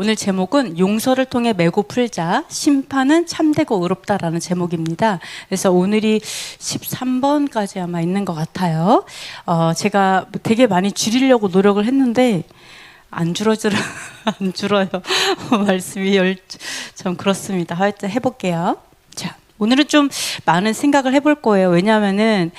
오늘 제목은 용서를 통해 메고 풀자, 심판은 참되고 의롭다라는 제목입니다. 그래서 오늘이 13번까지 아마 있는 것 같아요. 제가 되게 많이 줄이려고 노력을 했는데 안 줄어요. 말씀이 좀 그렇습니다. 하여튼 해볼게요. 자, 오늘은 좀 많은 생각을 해볼 거예요. 왜냐하면은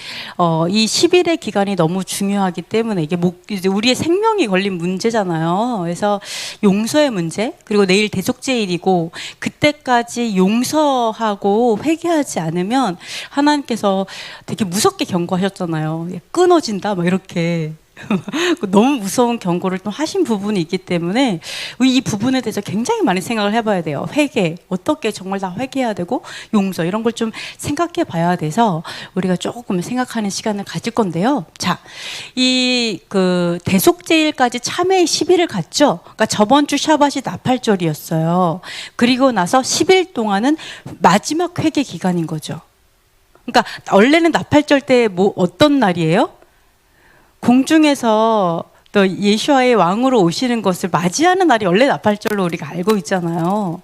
이 10일의 기간이 너무 중요하기 때문에 이게 이제 우리의 생명이 걸린 문제잖아요. 그래서 용서의 문제, 그리고 내일 대속죄일이고 그때까지 용서하고 회개하지 않으면 하나님께서 되게 무섭게 경고하셨잖아요. 끊어진다, 막 이렇게. 너무 무서운 경고를 또 하신 부분이 있기 때문에 이 부분에 대해서 굉장히 많이 생각을 해봐야 돼요. 회개, 어떻게 정말 다 회개해야 되고 용서, 이런 걸 좀 생각해 봐야 돼서 우리가 조금 생각하는 시간을 가질 건데요. 자, 이 대속죄일까지 참회의 10일을 갔죠. 그러니까 저번 주 샤밧이 나팔절이었어요. 그리고 나서 10일 동안은 마지막 회개 기간인 거죠. 그러니까 원래는 나팔절 때 어떤 날이에요? 공중에서 또 예수와의 왕으로 오시는 것을 맞이하는 날이 원래 나팔절로 우리가 알고 있잖아요.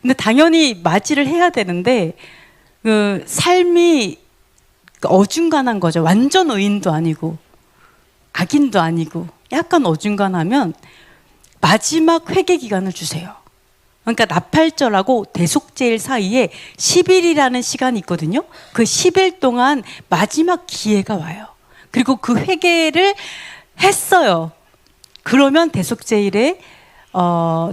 근데 당연히 맞이를 해야 되는데 삶이 어중간한 거죠. 완전 의인도 아니고 악인도 아니고 약간 어중간하면 마지막 회개 기간을 주세요. 그러니까 나팔절하고 대속죄일 사이에 10일이라는 시간이 있거든요. 그 10일 동안 마지막 기회가 와요. 그리고 그 회개를 했어요. 그러면 대속죄일에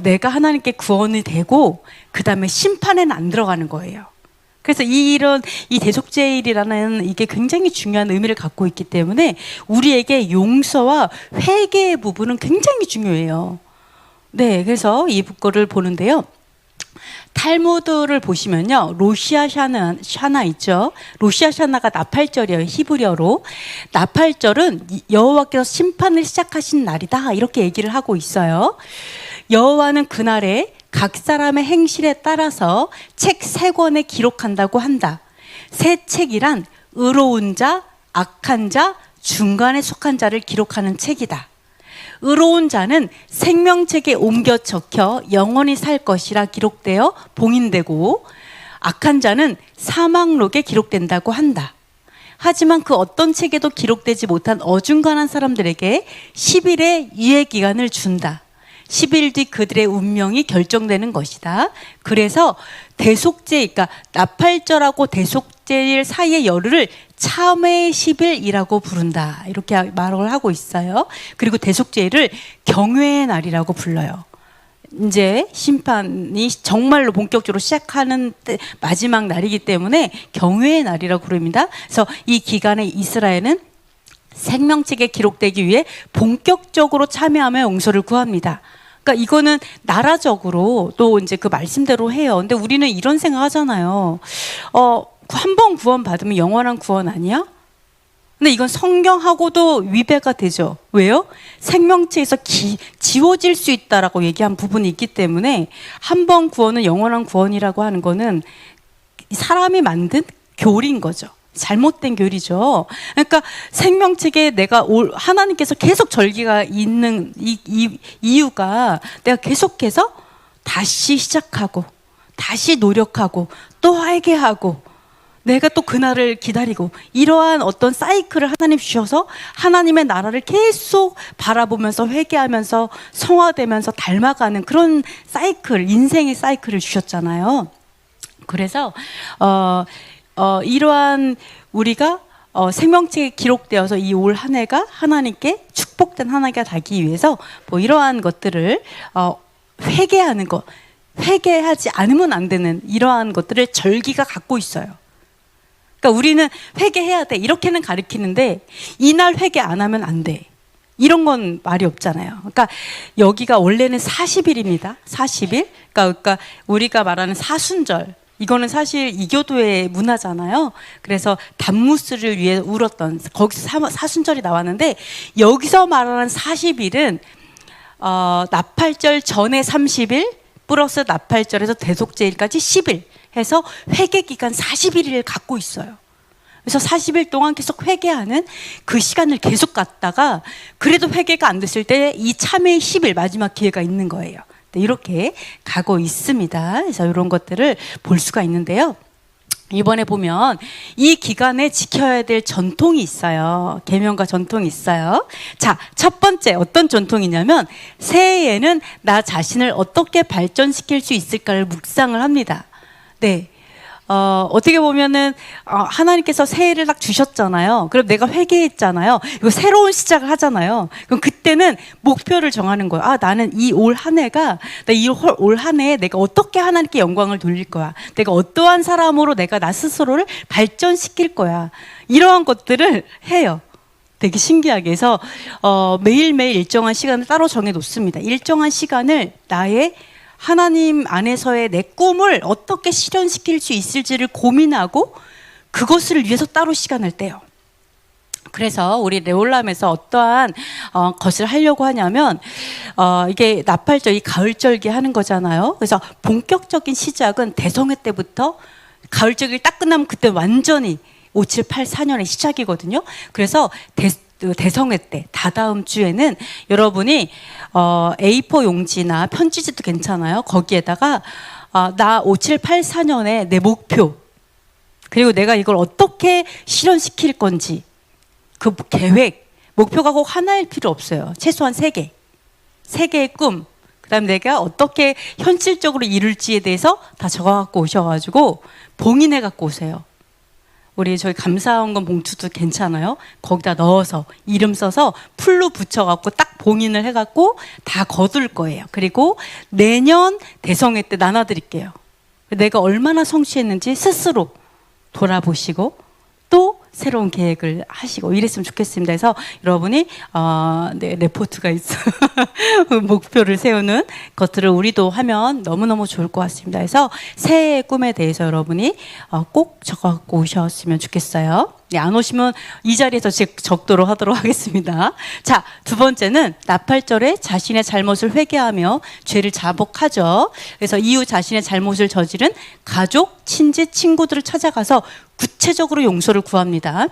내가 하나님께 구원이 되고 그 다음에 심판에는 안 들어가는 거예요. 그래서 이 대속죄일이라는 이게 굉장히 중요한 의미를 갖고 있기 때문에 우리에게 용서와 회개의 부분은 굉장히 중요해요. 네, 그래서 이 거를 보는데요. 탈무드를 보시면요, 로시아샤나 있죠. 로시아샤나가 나팔절이에요. 히브리어로. 나팔절은 여호와께서 심판을 시작하신 날이다, 이렇게 얘기를 하고 있어요. 여호와는 그날에 각 사람의 행실에 따라서 책 3권에 기록한다고 한다. 새 책이란 의로운 자, 악한 자, 중간에 속한 자를 기록하는 책이다. 의로운 자는 생명책에 옮겨 적혀 영원히 살 것이라 기록되어 봉인되고, 악한 자는 사망록에 기록된다고 한다. 하지만 그 어떤 책에도 기록되지 못한 어중간한 사람들에게 10일의 유예 기간을 준다. 10일 뒤 그들의 운명이 결정되는 것이다. 그래서 그러니까 나팔절하고 대속죄일 사이의 열흘을 참회의 10일이라고 부른다, 이렇게 말을 하고 있어요. 그리고 대속죄일을 경외의 날이라고 불러요. 이제 심판이 정말로 본격적으로 시작하는 마지막 날이기 때문에 경외의 날이라고 부릅니다. 그래서 이 기간에 이스라엘은 생명책에 기록되기 위해 본격적으로 참여하며 용서를 구합니다. 그러니까 이거는 나라적으로 또 이제 그 말씀대로 해요. 근데 우리는 이런 생각 하잖아요. 한 번 구원 받으면 영원한 구원 아니야? 근데 이건 성경하고도 위배가 되죠. 왜요? 생명체에서 지워질 수 있다라고 얘기한 부분이 있기 때문에 한 번 구원은 영원한 구원이라고 하는 거는 사람이 만든 교리인 거죠. 잘못된 교리죠. 그러니까 생명책에 하나님께서 계속 절기가 있는 이유가 내가 계속해서 다시 시작하고 다시 노력하고 또 회개하고 내가 또 그날을 기다리고, 이러한 어떤 사이클을 하나님 주셔서 하나님의 나라를 계속 바라보면서 회개하면서 성화되면서 닮아가는 그런 사이클, 인생의 사이클을 주셨잖아요. 그래서 이러한 우리가 생명책에 기록되어서 이 올 한 해가 하나님께 축복된 한 해가 되기 위해서 이러한 것들을 회개하는 것, 회개하지 않으면 안 되는 이러한 것들을 절기가 갖고 있어요. 그러니까 우리는 회개해야 돼, 이렇게는 가르치는데 이날 회개 안 하면 안 돼, 이런 건 말이 없잖아요. 그러니까 여기가 원래는 40일입니다. 40일. 그러니까 우리가 말하는 사순절, 이거는 사실 이교도의 문화잖아요. 그래서 단무스를 위해 울었던, 거기서 사순절이 나왔는데, 여기서 말하는 40일은 나팔절 전에 30일 플러스 나팔절에서 대속죄일까지 10일 해서 회개 기간 41일을 갖고 있어요. 그래서 40일 동안 계속 회개하는 그 시간을 계속 갖다가 그래도 회개가 안 됐을 때 이 참회의 10일 마지막 기회가 있는 거예요. 네, 이렇게 가고 있습니다. 그래서 이런 것들을 볼 수가 있는데요. 이번에 보면 이 기간에 지켜야 될 전통이 있어요. 계명과 전통이 있어요. 자, 첫 번째 어떤 전통이냐면 새해에는 나 자신을 어떻게 발전시킬 수 있을까를 묵상을 합니다. 네. 어떻게 보면은 하나님께서 새해를 딱 주셨잖아요. 그럼 내가 회개했잖아요. 이거 새로운 시작을 하잖아요. 그럼 그때는 목표를 정하는 거예요. 아, 나는 이 올 한 해가 올 한 해에 내가 어떻게 하나님께 영광을 돌릴 거야. 내가 어떠한 사람으로 내가 나 스스로를 발전시킬 거야. 이러한 것들을 해요. 되게 신기하게 해서 매일매일 일정한 시간을 따로 정해 놓습니다. 일정한 시간을 나의 하나님 안에서의 내 꿈을 어떻게 실현시킬 수 있을지를 고민하고 그것을 위해서 따로 시간을 떼요. 그래서 우리 레올람에서 어떠한 것을 하려고 하냐면 이게 나팔절, 이 가을절기 하는 거잖아요. 그래서 본격적인 시작은 대성회 때부터 가을절기 딱 끝나면 그때 완전히 5, 7, 8, 4년의 시작이거든요. 그래서 대성회 때 다다음 주에는 여러분이 A4 용지나 편지지도 괜찮아요. 거기에다가 나 5, 7, 8, 4년의 내 목표, 그리고 내가 이걸 어떻게 실현시킬 건지 그 계획, 목표가 꼭 하나일 필요 없어요. 최소한 3개. 3개의 꿈, 그 다음에 내가 어떻게 현실적으로 이룰지에 대해서 다 적어갖고 오셔가지고 봉인해 갖고 오세요. 우리 저희 감사원금 봉투도 괜찮아요. 거기다 넣어서 이름 써서 풀로 붙여갖고 딱 봉인을 해갖고 다 거둘 거예요. 그리고 내년 대성회 때 나눠드릴게요. 내가 얼마나 성취했는지 스스로 돌아보시고 또 새로운 계획을 하시고 이랬으면 좋겠습니다. 그래서 여러분이 네, 레포트가 있어 목표를 세우는 것들을 우리도 하면 너무너무 좋을 것 같습니다. 그래서 새해의 꿈에 대해서 여러분이 꼭 적어갖고 오셨으면 좋겠어요. 네, 안 오시면 이 자리에서 적도록 하도록 하겠습니다. 자, 두 번째는 나팔절에 자신의 잘못을 회개하며 죄를 자복하죠. 그래서 이후 자신의 잘못을 저지른 가족, 친지, 친구들을 찾아가서 구체적으로 용서를 구합니다.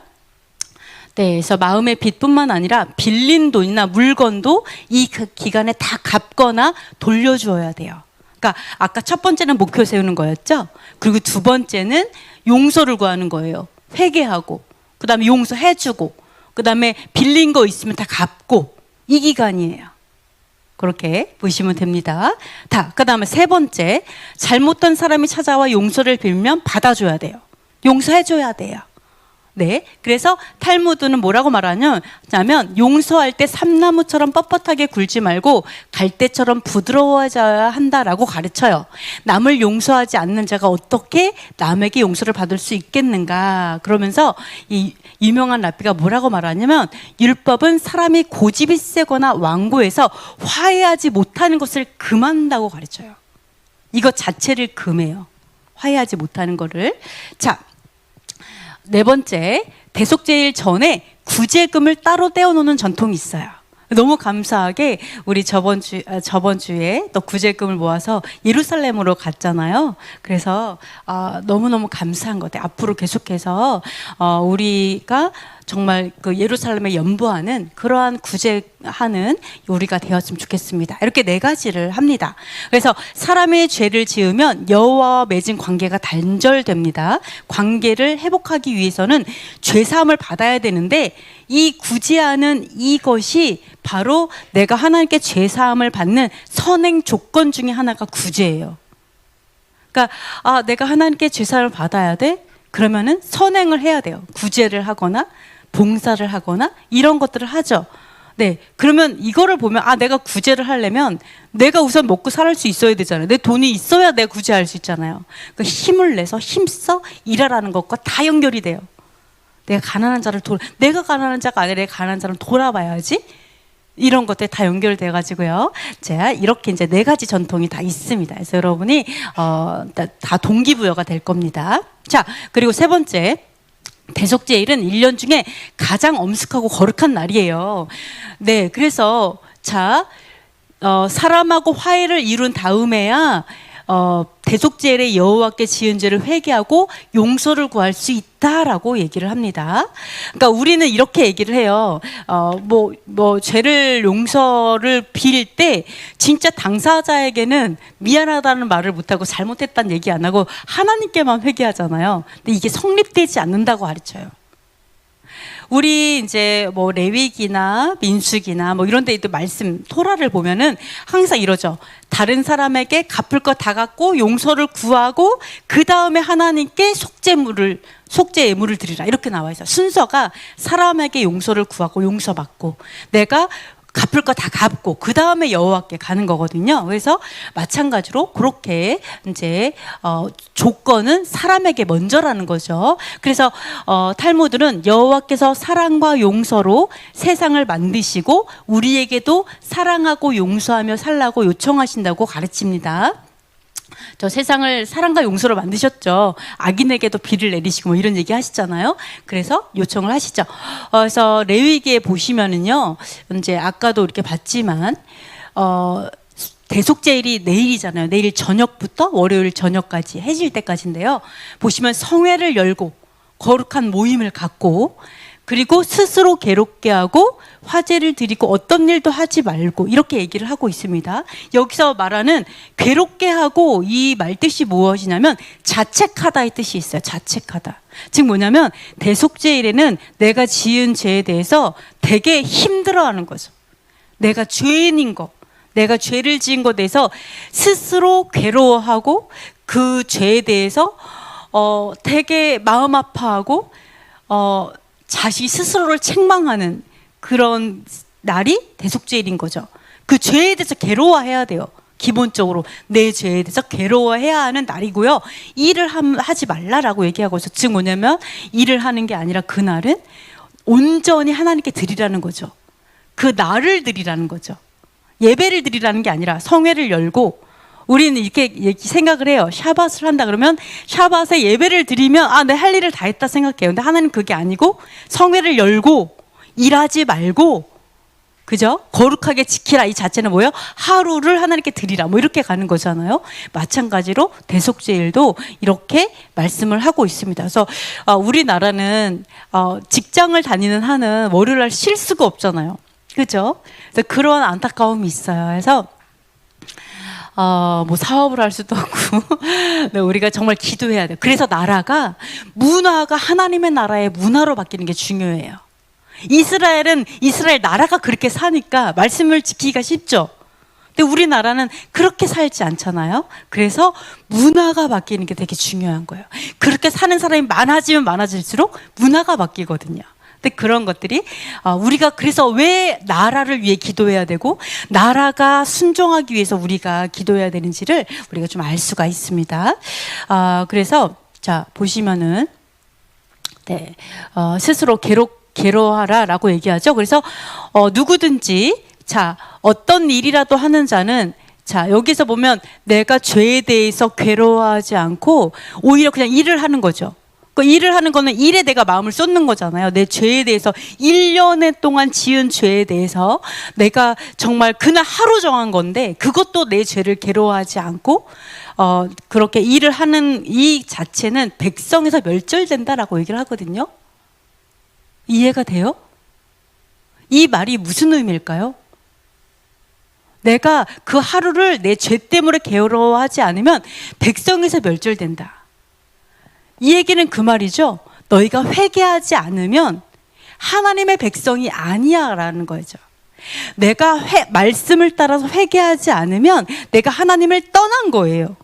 네, 그래서 마음의 빚뿐만 아니라 빌린 돈이나 물건도 이 기간에 다 갚거나 돌려주어야 돼요. 그러니까 아까 첫 번째는 목표 세우는 거였죠. 그리고 두 번째는 용서를 구하는 거예요. 회개하고, 그 다음에 용서해주고, 그 다음에 빌린 거 있으면 다 갚고, 이 기간이에요. 그렇게 보시면 됩니다. 그 다음에 세 번째, 잘못한 사람이 찾아와 용서를 빌면 받아줘야 돼요. 용서해줘야 돼요. 네, 그래서 탈무드는 뭐라고 말하냐면 용서할 때 삼나무처럼 뻣뻣하게 굴지 말고 갈대처럼 부드러워져야 한다라고 가르쳐요. 남을 용서하지 않는 자가 어떻게 남에게 용서를 받을 수 있겠는가. 그러면서 이 유명한 랍비가 뭐라고 말하냐면 율법은 사람이 고집이 세거나 완고해서 화해하지 못하는 것을 금한다고 가르쳐요. 이것 자체를 금해요. 화해하지 못하는 거를. 자, 네 번째, 대속제일 전에 구제금을 따로 떼어놓는 전통이 있어요. 너무 감사하게 우리 저번 주에 또 구제금을 모아서 예루살렘으로 갔잖아요. 그래서 너무너무 감사한 것 같아요. 앞으로 계속해서 우리가 정말 그 예루살렘에 연보하는 그러한 구제하는 우리가 되었으면 좋겠습니다. 이렇게 4가지를 합니다. 그래서 사람의 죄를 지으면 여호와와 맺은 관계가 단절됩니다. 관계를 회복하기 위해서는 죄사함을 받아야 되는데 이 구제하는 이것이 바로 내가 하나님께 죄사함을 받는 선행 조건 중에 하나가 구제예요. 그러니까 내가 하나님께 죄사함을 받아야 돼? 그러면은 선행을 해야 돼요. 구제를 하거나 봉사를 하거나 이런 것들을 하죠. 네, 그러면 이거를 보면 내가 구제를 하려면 내가 우선 먹고 살 수 있어야 되잖아요. 내 돈이 있어야 내가 구제할 수 있잖아요. 그 힘을 내서 힘써 일하라는 것과 다 연결이 돼요. 내가 가난한 자가 아니라 내가 가난한 자를 돌아봐야지. 이런 것들 다 연결돼 가지고요. 제가 이렇게 이제 4가지 전통이 다 있습니다. 그래서 여러분이 다 동기부여가 될 겁니다. 자, 그리고 세 번째, 대속제일은 1년 중에 가장 엄숙하고 거룩한 날이에요. 네, 그래서 사람하고 화해를 이룬 다음에야 대속죄일에 여호와께 지은 죄를 회개하고 용서를 구할 수 있다라고 얘기를 합니다. 그러니까 우리는 이렇게 얘기를 해요. 죄를 용서를 빌 때 진짜 당사자에게는 미안하다는 말을 못하고 잘못했다는 얘기 안 하고 하나님께만 회개하잖아요. 근데 이게 성립되지 않는다고 가르쳐요. 우리 이제 레위기나 민수기나 이런 데도 말씀 토라를 보면은 항상 이러죠. 다른 사람에게 갚을 거 다 갚고 용서를 구하고 그 다음에 하나님께 속죄 예물을 드리라 이렇게 나와 있어요. 순서가 사람에게 용서를 구하고 용서받고 내가 갚을 거 다 갚고 그 다음에 여호와께 가는 거거든요. 그래서 마찬가지로 그렇게 이제 조건은 사람에게 먼저라는 거죠. 그래서 탈무드는 여호와께서 사랑과 용서로 세상을 만드시고 우리에게도 사랑하고 용서하며 살라고 요청하신다고 가르칩니다. 저 세상을 사랑과 용서로 만드셨죠. 악인에게도 비를 내리시고 이런 얘기 하시잖아요. 그래서 요청을 하시죠. 그래서 레위기에 보시면은요, 이제 아까도 이렇게 봤지만, 대속죄일이 내일이잖아요. 내일 저녁부터 월요일 저녁까지 해질 때까지인데요. 보시면 성회를 열고 거룩한 모임을 갖고 그리고 스스로 괴롭게 하고 화제를 드리고 어떤 일도 하지 말고 이렇게 얘기를 하고 있습니다. 여기서 말하는 괴롭게 하고 이 말뜻이 무엇이냐면 자책하다의 뜻이 있어요. 자책하다. 즉 뭐냐면 대속죄일에는 내가 지은 죄에 대해서 되게 힘들어하는 거죠. 내가 죄인인 거, 내가 죄를 지은 것에 대해서 스스로 괴로워하고 그 죄에 대해서 되게 마음 아파하고 자기 스스로를 책망하는 그런 날이 대속죄일인 거죠. 그 죄에 대해서 괴로워해야 돼요. 기본적으로 내 죄에 대해서 괴로워해야 하는 날이고요. 일을 하지 말라라고 얘기하고 있어. 즉 뭐냐면 일을 하는 게 아니라 그날은 온전히 하나님께 드리라는 거죠. 그 날을 드리라는 거죠. 예배를 드리라는 게 아니라 성회를 열고 우리는 이렇게 생각을 해요. 샤밧을 한다 그러면 샤밧에 예배를 드리면 내 할 일을 다 했다 생각해요. 근데 하나님 그게 아니고 성회를 열고 일하지 말고 그죠? 거룩하게 지키라 이 자체는 뭐예요? 하루를 하나님께 드리라 이렇게 가는 거잖아요. 마찬가지로 대속죄일도 이렇게 말씀을 하고 있습니다. 그래서 우리나라는 직장을 다니는 한은 월요일 날 쉴 수가 없잖아요. 그죠? 그래서 그런 안타까움이 있어요. 그래서 사업을 할 수도 없고 네, 우리가 정말 기도해야 돼요. 그래서 나라가 문화가 하나님의 나라의 문화로 바뀌는 게 중요해요. 이스라엘은 이스라엘 나라가 그렇게 사니까 말씀을 지키기가 쉽죠. 근데 우리나라는 그렇게 살지 않잖아요. 그래서 문화가 바뀌는 게 되게 중요한 거예요. 그렇게 사는 사람이 많아지면 많아질수록 문화가 바뀌거든요. 근데 그런 것들이 우리가 그래서 왜 나라를 위해 기도해야 되고 나라가 순종하기 위해서 우리가 기도해야 되는지를 우리가 좀 알 수가 있습니다. 그래서 자 보시면은 네, 스스로 괴로워하라라고 얘기하죠. 그래서 누구든지 자 어떤 일이라도 하는 자는 자 여기서 보면 내가 죄에 대해서 괴로워하지 않고 오히려 그냥 일을 하는 거죠. 그 일을 하는 거는 일에 내가 마음을 쏟는 거잖아요. 내 죄에 대해서 1년에 동안 지은 죄에 대해서 내가 정말 그날 하루 정한 건데 그것도 내 죄를 괴로워하지 않고 그렇게 일을 하는 이 자체는 백성에서 멸절된다라고 얘기를 하거든요. 이해가 돼요? 이 말이 무슨 의미일까요? 내가 그 하루를 내 죄 때문에 괴로워하지 않으면 백성에서 멸절된다. 이 얘기는 그 말이죠. 너희가 회개하지 않으면 하나님의 백성이 아니야 라는 거죠. 내가 말씀을 따라서 회개하지 않으면 내가 하나님을 떠난 거예요.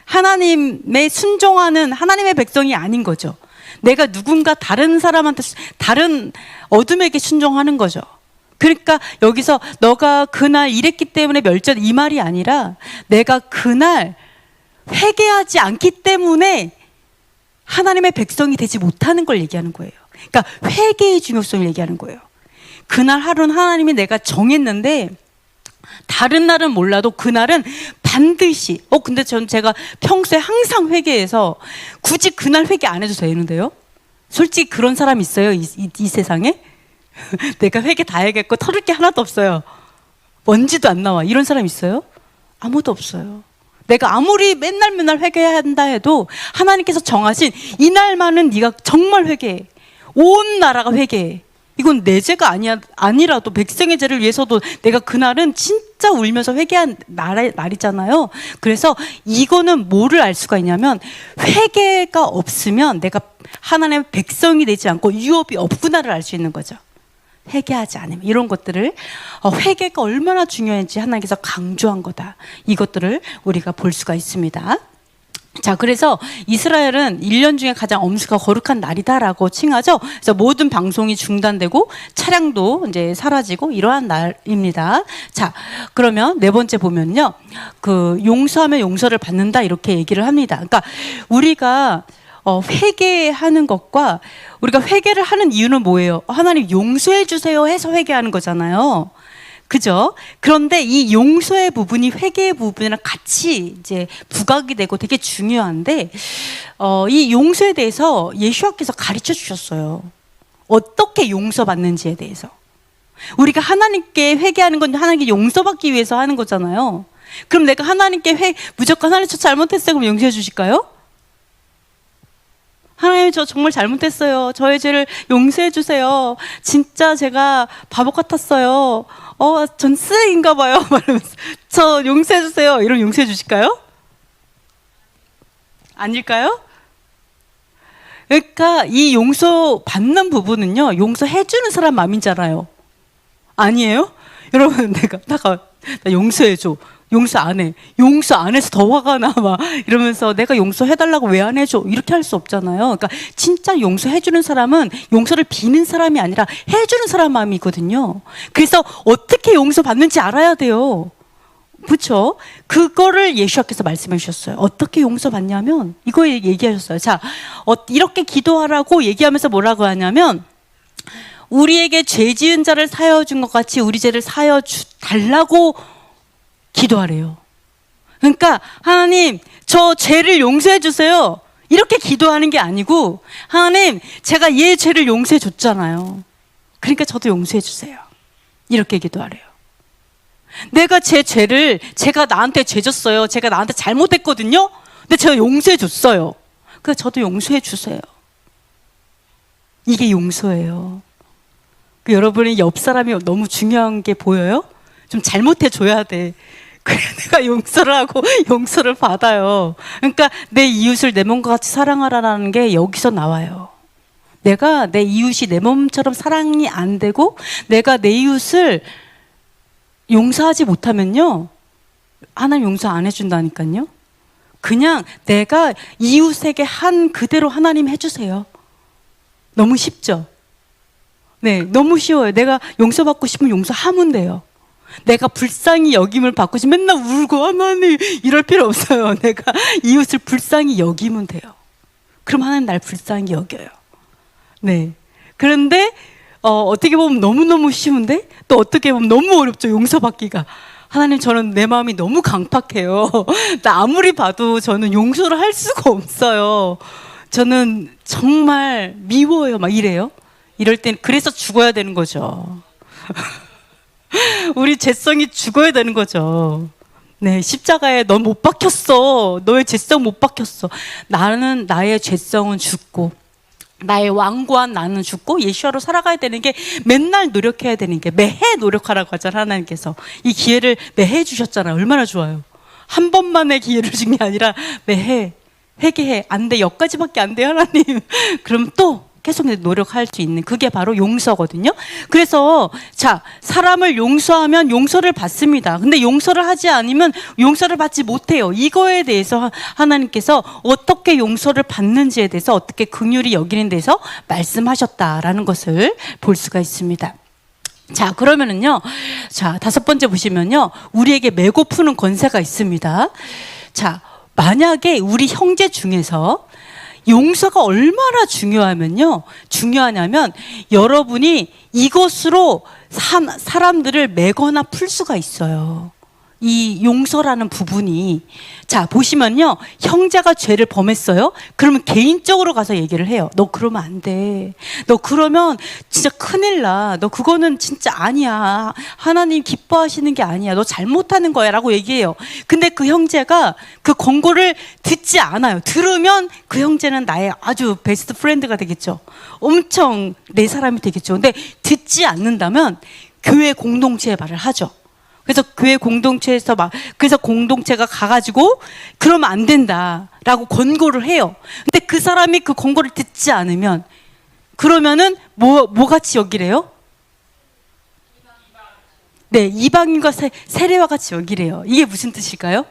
하나님의 순종하는 하나님의 백성이 아닌 거죠. 내가 누군가 다른 사람한테 다른 어둠에게 순종하는 거죠. 그러니까 여기서 너가 그날 이랬기 때문에 멸절 이 말이 아니라 내가 그날 회개하지 않기 때문에 하나님의 백성이 되지 못하는 걸 얘기하는 거예요. 그러니까 회개의 중요성을 얘기하는 거예요. 그날 하루는 하나님이 내가 정했는데 다른 날은 몰라도 그날은 반드시 근데 제가 평소에 항상 회개해서 굳이 그날 회개 안 해도 되는데요. 솔직히 그런 사람 있어요? 이 세상에? 내가 회개 다 해야겠고 털을 게 하나도 없어요. 먼지도 안 나와. 이런 사람 있어요? 아무도 없어요. 내가 아무리 맨날 회개해야 한다 해도 하나님께서 정하신 이날만은 네가 정말 회개해. 온 나라가 회개해. 이건 내 죄가 아니라도 백성의 죄를 위해서도 내가 그날은 진짜 울면서 회개한 날이잖아요. 그래서 이거는 뭐를 알 수가 있냐면, 회개가 없으면 내가 하나님의 백성이 되지 않고 유업이 없구나를 알 수 있는 거죠. 회개하지 않으면. 이런 것들을, 회개가 얼마나 중요한지 하나님께서 강조한 거다. 이것들을 우리가 볼 수가 있습니다. 자, 그래서 이스라엘은 1년 중에 가장 엄수가 거룩한 날이다라고 칭하죠. 그래서 모든 방송이 중단되고 차량도 이제 사라지고 이러한 날입니다. 자, 그러면 네 번째 보면요, 그 용서하면 용서를 받는다 이렇게 얘기를 합니다. 그러니까 우리가 회개하는 것과, 우리가 회개를 하는 이유는 뭐예요? 하나님 용서해 주세요 해서 회개하는 거잖아요. 그죠? 그런데 이 용서의 부분이 회개의 부분이랑 같이 이제 부각이 되고 되게 중요한데, 이 용서에 대해서 예수님께서 가르쳐 주셨어요. 어떻게 용서받는지에 대해서. 우리가 하나님께 회개하는 건 하나님께 용서받기 위해서 하는 거잖아요. 그럼 내가 하나님께 무조건 하나님 저 잘못했어요 그럼 용서해 주실까요? 하나님 저 정말 잘못했어요. 저의 죄를 용서해 주세요. 진짜 제가 바보 같았어요. 전 쓰레기인가 봐요. 말하면서 저 용서해 주세요. 이러면 용서해 주실까요? 아닐까요? 그러니까 이 용서 받는 부분은요, 용서해 주는 사람 마음이잖아요. 아니에요? 여러분, 나 용서해 줘. 용서 안 해. 용서 안 해서 더 화가 나. 막 이러면서 내가 용서해달라고 왜 안 해줘? 이렇게 할 수 없잖아요. 그러니까 진짜 용서해주는 사람은 용서를 비는 사람이 아니라 해주는 사람 마음이거든요. 그래서 어떻게 용서받는지 알아야 돼요. 그렇죠? 그거를 예수님께서 말씀해 주셨어요. 어떻게 용서받냐면 이거 얘기하셨어요. 자, 이렇게 기도하라고 얘기하면서 뭐라고 하냐면, 우리에게 죄 지은 자를 사여 준 것 같이 우리 죄를 사여 달라고 기도하래요. 그러니까 하나님 저 죄를 용서해 주세요 이렇게 기도하는 게 아니고, 하나님 제가 얘 죄를 용서해 줬잖아요. 그러니까 저도 용서해 주세요 이렇게 기도하래요. 내가 제가 나한테 죄 졌어요. 제가 나한테 잘못했거든요. 근데 제가 용서해 줬어요. 그러니까 저도 용서해 주세요. 이게 용서예요. 여러분이 옆 사람이 너무 중요한 게 보여요? 좀 잘못해 줘야 돼. 그래 내가 용서를 하고 용서를 받아요. 그러니까 내 이웃을 내 몸과 같이 사랑하라는 게 여기서 나와요. 내가 내 이웃이 내 몸처럼 사랑이 안 되고 내가 내 이웃을 용서하지 못하면요, 하나님 용서 안 해준다니까요. 그냥 내가 이웃에게 한 그대로 하나님 해주세요. 너무 쉽죠? 네, 너무 쉬워요. 내가 용서받고 싶으면 용서하면 돼요. 내가 불쌍히 여김을 받고 싶으면 맨날 울고 하나님 이럴 필요 없어요. 내가 이웃을 불쌍히 여기면 돼요. 그럼 하나님 날 불쌍히 여겨요. 네. 그런데 어떻게 보면 너무너무 쉬운데 또 어떻게 보면 너무 어렵죠. 용서받기가. 하나님 저는 내 마음이 너무 강팍해요. 나 아무리 봐도 저는 용서를 할 수가 없어요. 저는 정말 미워요. 막 이래요. 이럴 땐 그래서 죽어야 되는 거죠. 우리 죄성이 죽어야 되는 거죠. 네, 십자가에 넌 못 박혔어. 너의 죄성 못 박혔어. 나는 나의 죄성은 죽고 나의 완고한 나는 죽고 예수와로 살아가야 되는 게, 맨날 노력해야 되는 게, 매해 노력하라고 하잖아요. 하나님께서 이 기회를 매해 주셨잖아요. 얼마나 좋아요. 한 번만의 기회를 준 게 아니라 매해 회개해. 안 돼, 여기까지밖에 안 돼요 하나님. 그럼 또 계속 노력할 수 있는, 그게 바로 용서거든요. 그래서 자, 사람을 용서하면 용서를 받습니다. 근데 용서를 하지 않으면 용서를 받지 못해요. 이거에 대해서 하나님께서 어떻게 용서를 받는지에 대해서, 어떻게 긍휼히 여기는 데서 말씀하셨다라는 것을 볼 수가 있습니다. 자, 그러면은요, 자, 5번째 보시면요, 우리에게 메고 푸는 권세가 있습니다. 자, 만약에 우리 형제 중에서 용서가 얼마나 중요하냐면 여러분이 이것으로 사람들을 매거나 풀 수가 있어요. 이 용서라는 부분이. 자, 보시면요. 형제가 죄를 범했어요. 그러면 개인적으로 가서 얘기를 해요. 너 그러면 안 돼. 너 그러면 진짜 큰일 나. 너 그거는 진짜 아니야. 하나님 기뻐하시는 게 아니야. 너 잘못하는 거야. 라고 얘기해요. 근데 그 형제가 그 권고를 듣지 않아요. 들으면 그 형제는 나의 아주 베스트 프렌드가 되겠죠. 엄청 내 사람이 되겠죠. 근데 듣지 않는다면 교회 공동체에 말을 하죠. 그래서 교회 공동체에서 그래서 공동체가 가가지고 그러면 안 된다라고 권고를 해요. 근데 그 사람이 그 권고를 듣지 않으면 그러면은 뭐 같이 여기래요? 네, 이방인과 세례와 같이 여기래요. 이게 무슨 뜻일까요?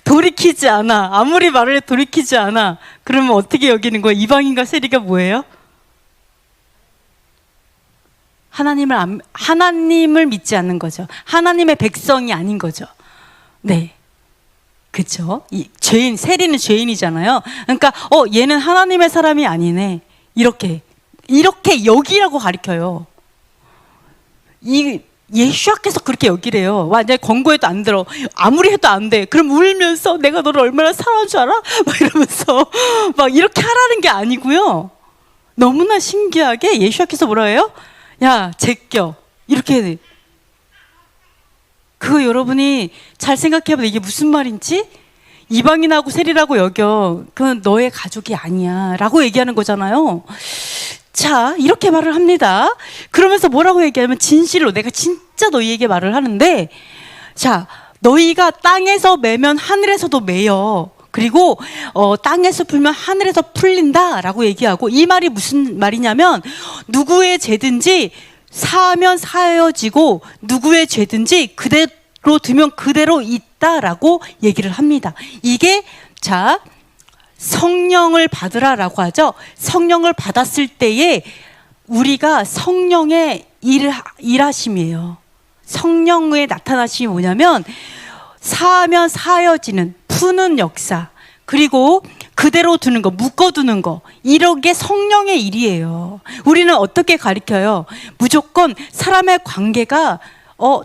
돌이키지 않아. 아무리 말을 해도 돌이키지 않아. 그러면 어떻게 여기는 거예요? 이방인과 세리가 뭐예요? 하나님을 믿지 않는 거죠. 하나님의 백성이 아닌 거죠. 네. 그쵸? 세리는 죄인이잖아요. 그러니까, 얘는 하나님의 사람이 아니네. 이렇게 여기라고 가리켜요. 예수께서 그렇게 여기래요. 완전히 권고해도 안 들어. 아무리 해도 안 돼. 그럼 울면서 내가 너를 얼마나 사랑하는 줄 알아? 막 이러면서 막 이렇게 하라는 게 아니고요. 너무나 신기하게 예수께서 뭐라 해요? 야, 제껴. 이렇게 해. 그거 여러분이 잘 생각해보면 이게 무슨 말인지? 이방인하고 세리라고 여겨. 그건 너의 가족이 아니야. 라고 얘기하는 거잖아요. 자, 이렇게 말을 합니다. 그러면서 뭐라고 얘기하면 진실로 내가 진짜 너희에게 말을 하는데, 자, 너희가 땅에서 매면 하늘에서도 매여. 그리고 땅에서 풀면 하늘에서 풀린다라고 얘기하고, 이 말이 무슨 말이냐면 누구의 죄든지 사하면 사하여지고 누구의 죄든지 그대로 두면 그대로 있다라고 얘기를 합니다. 이게 자, 성령을 받으라라고 하죠. 성령을 받았을 때에 우리가 성령의 일하심이에요. 성령의 나타나심이 뭐냐면 사하면 사하여지는 푸는 역사, 그리고 그대로 두는 거, 묶어두는 거, 이런 게 성령의 일이에요. 우리는 어떻게 가르쳐요? 무조건 사람의 관계가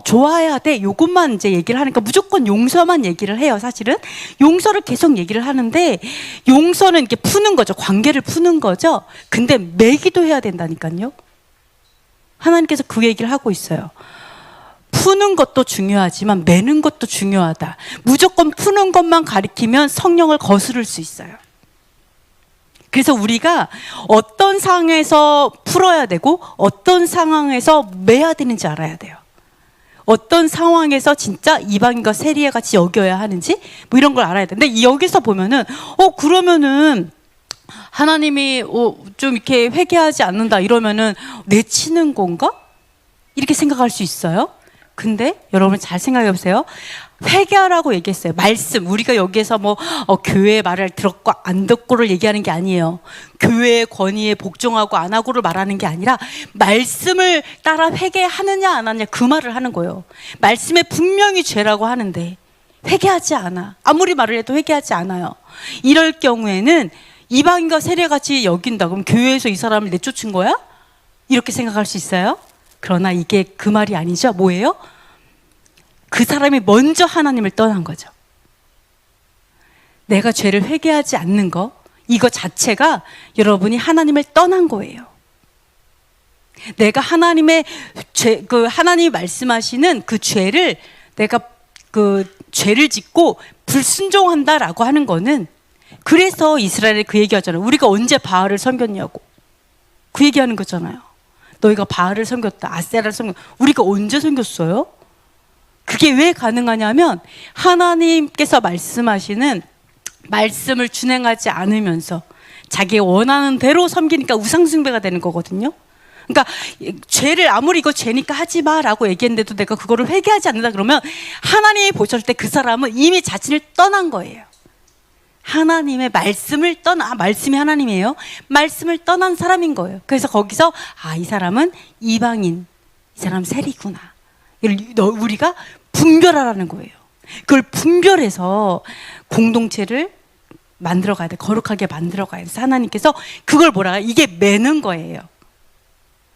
좋아야 돼. 요것만 이제 얘기를 하니까 무조건 용서만 얘기를 해요. 사실은 용서를 계속 얘기를 하는데, 용서는 이렇게 푸는 거죠. 관계를 푸는 거죠. 근데 매기도 해야 된다니까요. 하나님께서 그 얘기를 하고 있어요. 푸는 것도 중요하지만 매는 것도 중요하다. 무조건 푸는 것만 가리키면 성령을 거스를 수 있어요. 그래서 우리가 어떤 상황에서 풀어야 되고 어떤 상황에서 매야 되는지 알아야 돼요. 어떤 상황에서 진짜 이방인과 세리와 같이 여겨야 하는지 뭐 이런 걸 알아야 돼. 근데 여기서 보면은 그러면은 하나님이 좀 이렇게 회개하지 않는다 이러면은 내치는 건가? 이렇게 생각할 수 있어요. 근데 여러분 잘 생각해 보세요. 회개하라고 얘기했어요. 말씀. 우리가 여기에서 교회의 말을 들었고 안 듣고를 얘기하는 게 아니에요. 교회의 권위에 복종하고 안 하고를 말하는 게 아니라 말씀을 따라 회개하느냐 안 하느냐 그 말을 하는 거예요. 말씀에 분명히 죄라고 하는데 회개하지 않아. 아무리 말을 해도 회개하지 않아요. 이럴 경우에는 이방인과 세례같이 여긴다. 그럼 교회에서 이 사람을 내쫓은 거야? 이렇게 생각할 수 있어요. 그러나 이게 그 말이 아니죠. 뭐예요? 그 사람이 먼저 하나님을 떠난 거죠. 내가 죄를 회개하지 않는 거, 이거 자체가 여러분이 하나님을 떠난 거예요. 내가 하나님이 말씀하시는 그 죄를 내가 죄를 짓고 불순종한다라고 하는 거는, 그래서 이스라엘에 그 얘기하잖아요. 우리가 언제 바알을 섬겼냐고. 그 얘기하는 거잖아요. 너희가 바알을 섬겼다, 아세라를 섬겼다. 우리가 언제 섬겼어요? 그게 왜 가능하냐면 하나님께서 말씀하시는 말씀을 준행하지 않으면서 자기 원하는 대로 섬기니까 우상숭배가 되는 거거든요. 그러니까 죄를 아무리 이거 죄니까 하지 마라고 얘기했는데도 내가 그거를 회개하지 않는다 그러면 하나님이 보셨을 때 그 사람은 이미 자신을 떠난 거예요. 하나님의 말씀을 말씀이 하나님이에요. 말씀을 떠난 사람인 거예요. 그래서 거기서 이 사람은 이방인, 이 사람 세리구나. 우리가 분별하라는 거예요. 그걸 분별해서 공동체를 만들어 가야 돼. 거룩하게 만들어 가야 돼. 하나님께서 그걸 뭐라 해요? 이게 매는 거예요.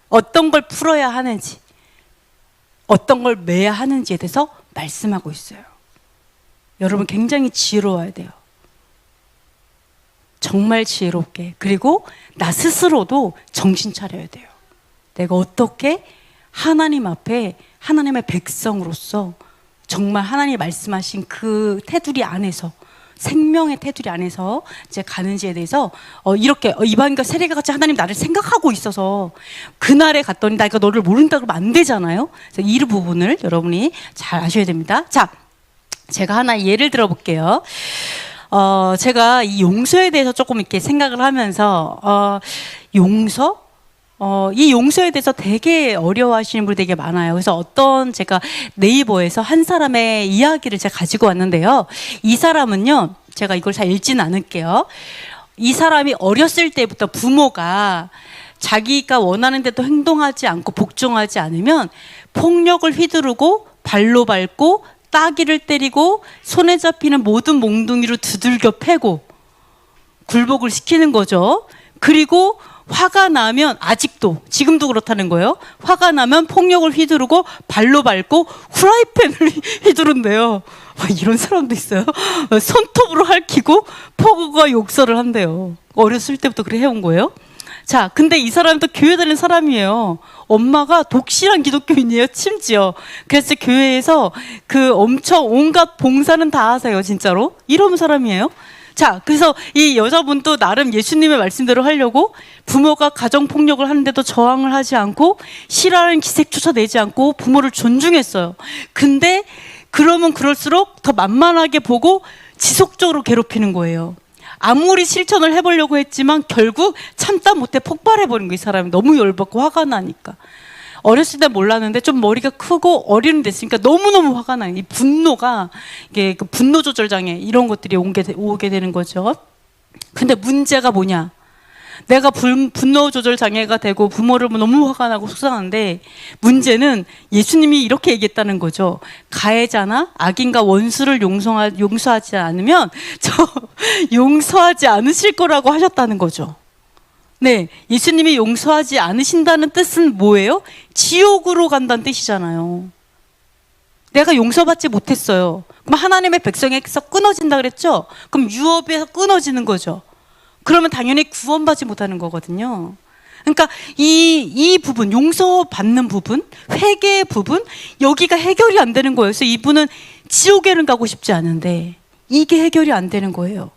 어떤 걸 풀어야 하는지, 어떤 걸 매야 하는지에 대해서 말씀하고 있어요. 여러분 굉장히 지혜로워야 돼요. 정말 지혜롭게. 그리고 나 스스로도 정신 차려야 돼요. 내가 어떻게 하나님 앞에 하나님의 백성으로서 정말 하나님이 말씀하신 그 테두리 안에서, 생명의 테두리 안에서 이제 가는지에 대해서 이렇게 이방인과 세례가 같이 하나님 나를 생각하고 있어서 그날에 갔더니 나 이거 너를 모른다 그러면 안 되잖아요. 그래서 이 부분을 여러분이 잘 아셔야 됩니다. 자, 제가 하나 예를 들어 볼게요. 제가 이 용서에 대해서 조금 이렇게 생각을 하면서 용서? 이 용서에 대해서 되게 어려워하시는 분이 되게 많아요. 그래서 제가 네이버에서 한 사람의 이야기를 제가 가지고 왔는데요. 이 사람은요, 제가 이걸 잘 읽지는 않을게요. 이 사람이 어렸을 때부터 부모가 자기가 원하는 대로 행동하지 않고 복종하지 않으면 폭력을 휘두르고 발로 밟고 따귀를 때리고 손에 잡히는 모든 몽둥이로 두들겨 패고 굴복을 시키는 거죠. 그리고 화가 나면, 아직도 지금도 그렇다는 거예요. 화가 나면 폭력을 휘두르고 발로 밟고 후라이팬을 휘두른대요. 이런 사람도 있어요. 손톱으로 핥히고 포그가 욕설을 한대요. 어렸을 때부터 그래 해온 거예요. 자, 근데 이 사람은 또 교회 다니는 사람이에요. 엄마가 독실한 기독교인이에요, 심지어. 그래서 교회에서 엄청 온갖 봉사는 다 하세요, 진짜로. 이런 사람이에요. 자, 그래서 이 여자분도 나름 예수님의 말씀대로 하려고 부모가 가정폭력을 하는데도 저항을 하지 않고 싫어하는 기색조차 내지 않고 부모를 존중했어요. 근데 그러면 그럴수록 더 만만하게 보고 지속적으로 괴롭히는 거예요. 아무리 실천을 해보려고 했지만 결국 참다 못해 폭발해버린 거예요. 이 사람이 너무 열받고 화가 나니까. 어렸을 때 몰랐는데 좀 머리가 크고 어른이 됐으니까 너무너무 화가 나요. 이 분노가, 이게 그 분노 조절 장애 이런 것들이 오게 되는 거죠. 근데 문제가 뭐냐? 내가 분노 조절 장애가 되고 부모를 너무 화가 나고 속상한데, 문제는 예수님이 이렇게 얘기했다는 거죠. 가해자나 악인과 원수를 용서하지 않으면 용서하지 않으실 거라고 하셨다는 거죠. 네, 예수님이 용서하지 않으신다는 뜻은 뭐예요? 지옥으로 간다는 뜻이잖아요. 내가 용서받지 못했어요. 그럼 하나님의 백성에서 끊어진다 그랬죠? 그럼 유업에서 끊어지는 거죠. 그러면 당연히 구원받지 못하는 거거든요. 그러니까 이 부분, 용서받는 부분, 회개의 부분, 여기가 해결이 안 되는 거예요. 그래서 이분은 지옥에는 가고 싶지 않은데 이게 해결이 안 되는 거예요.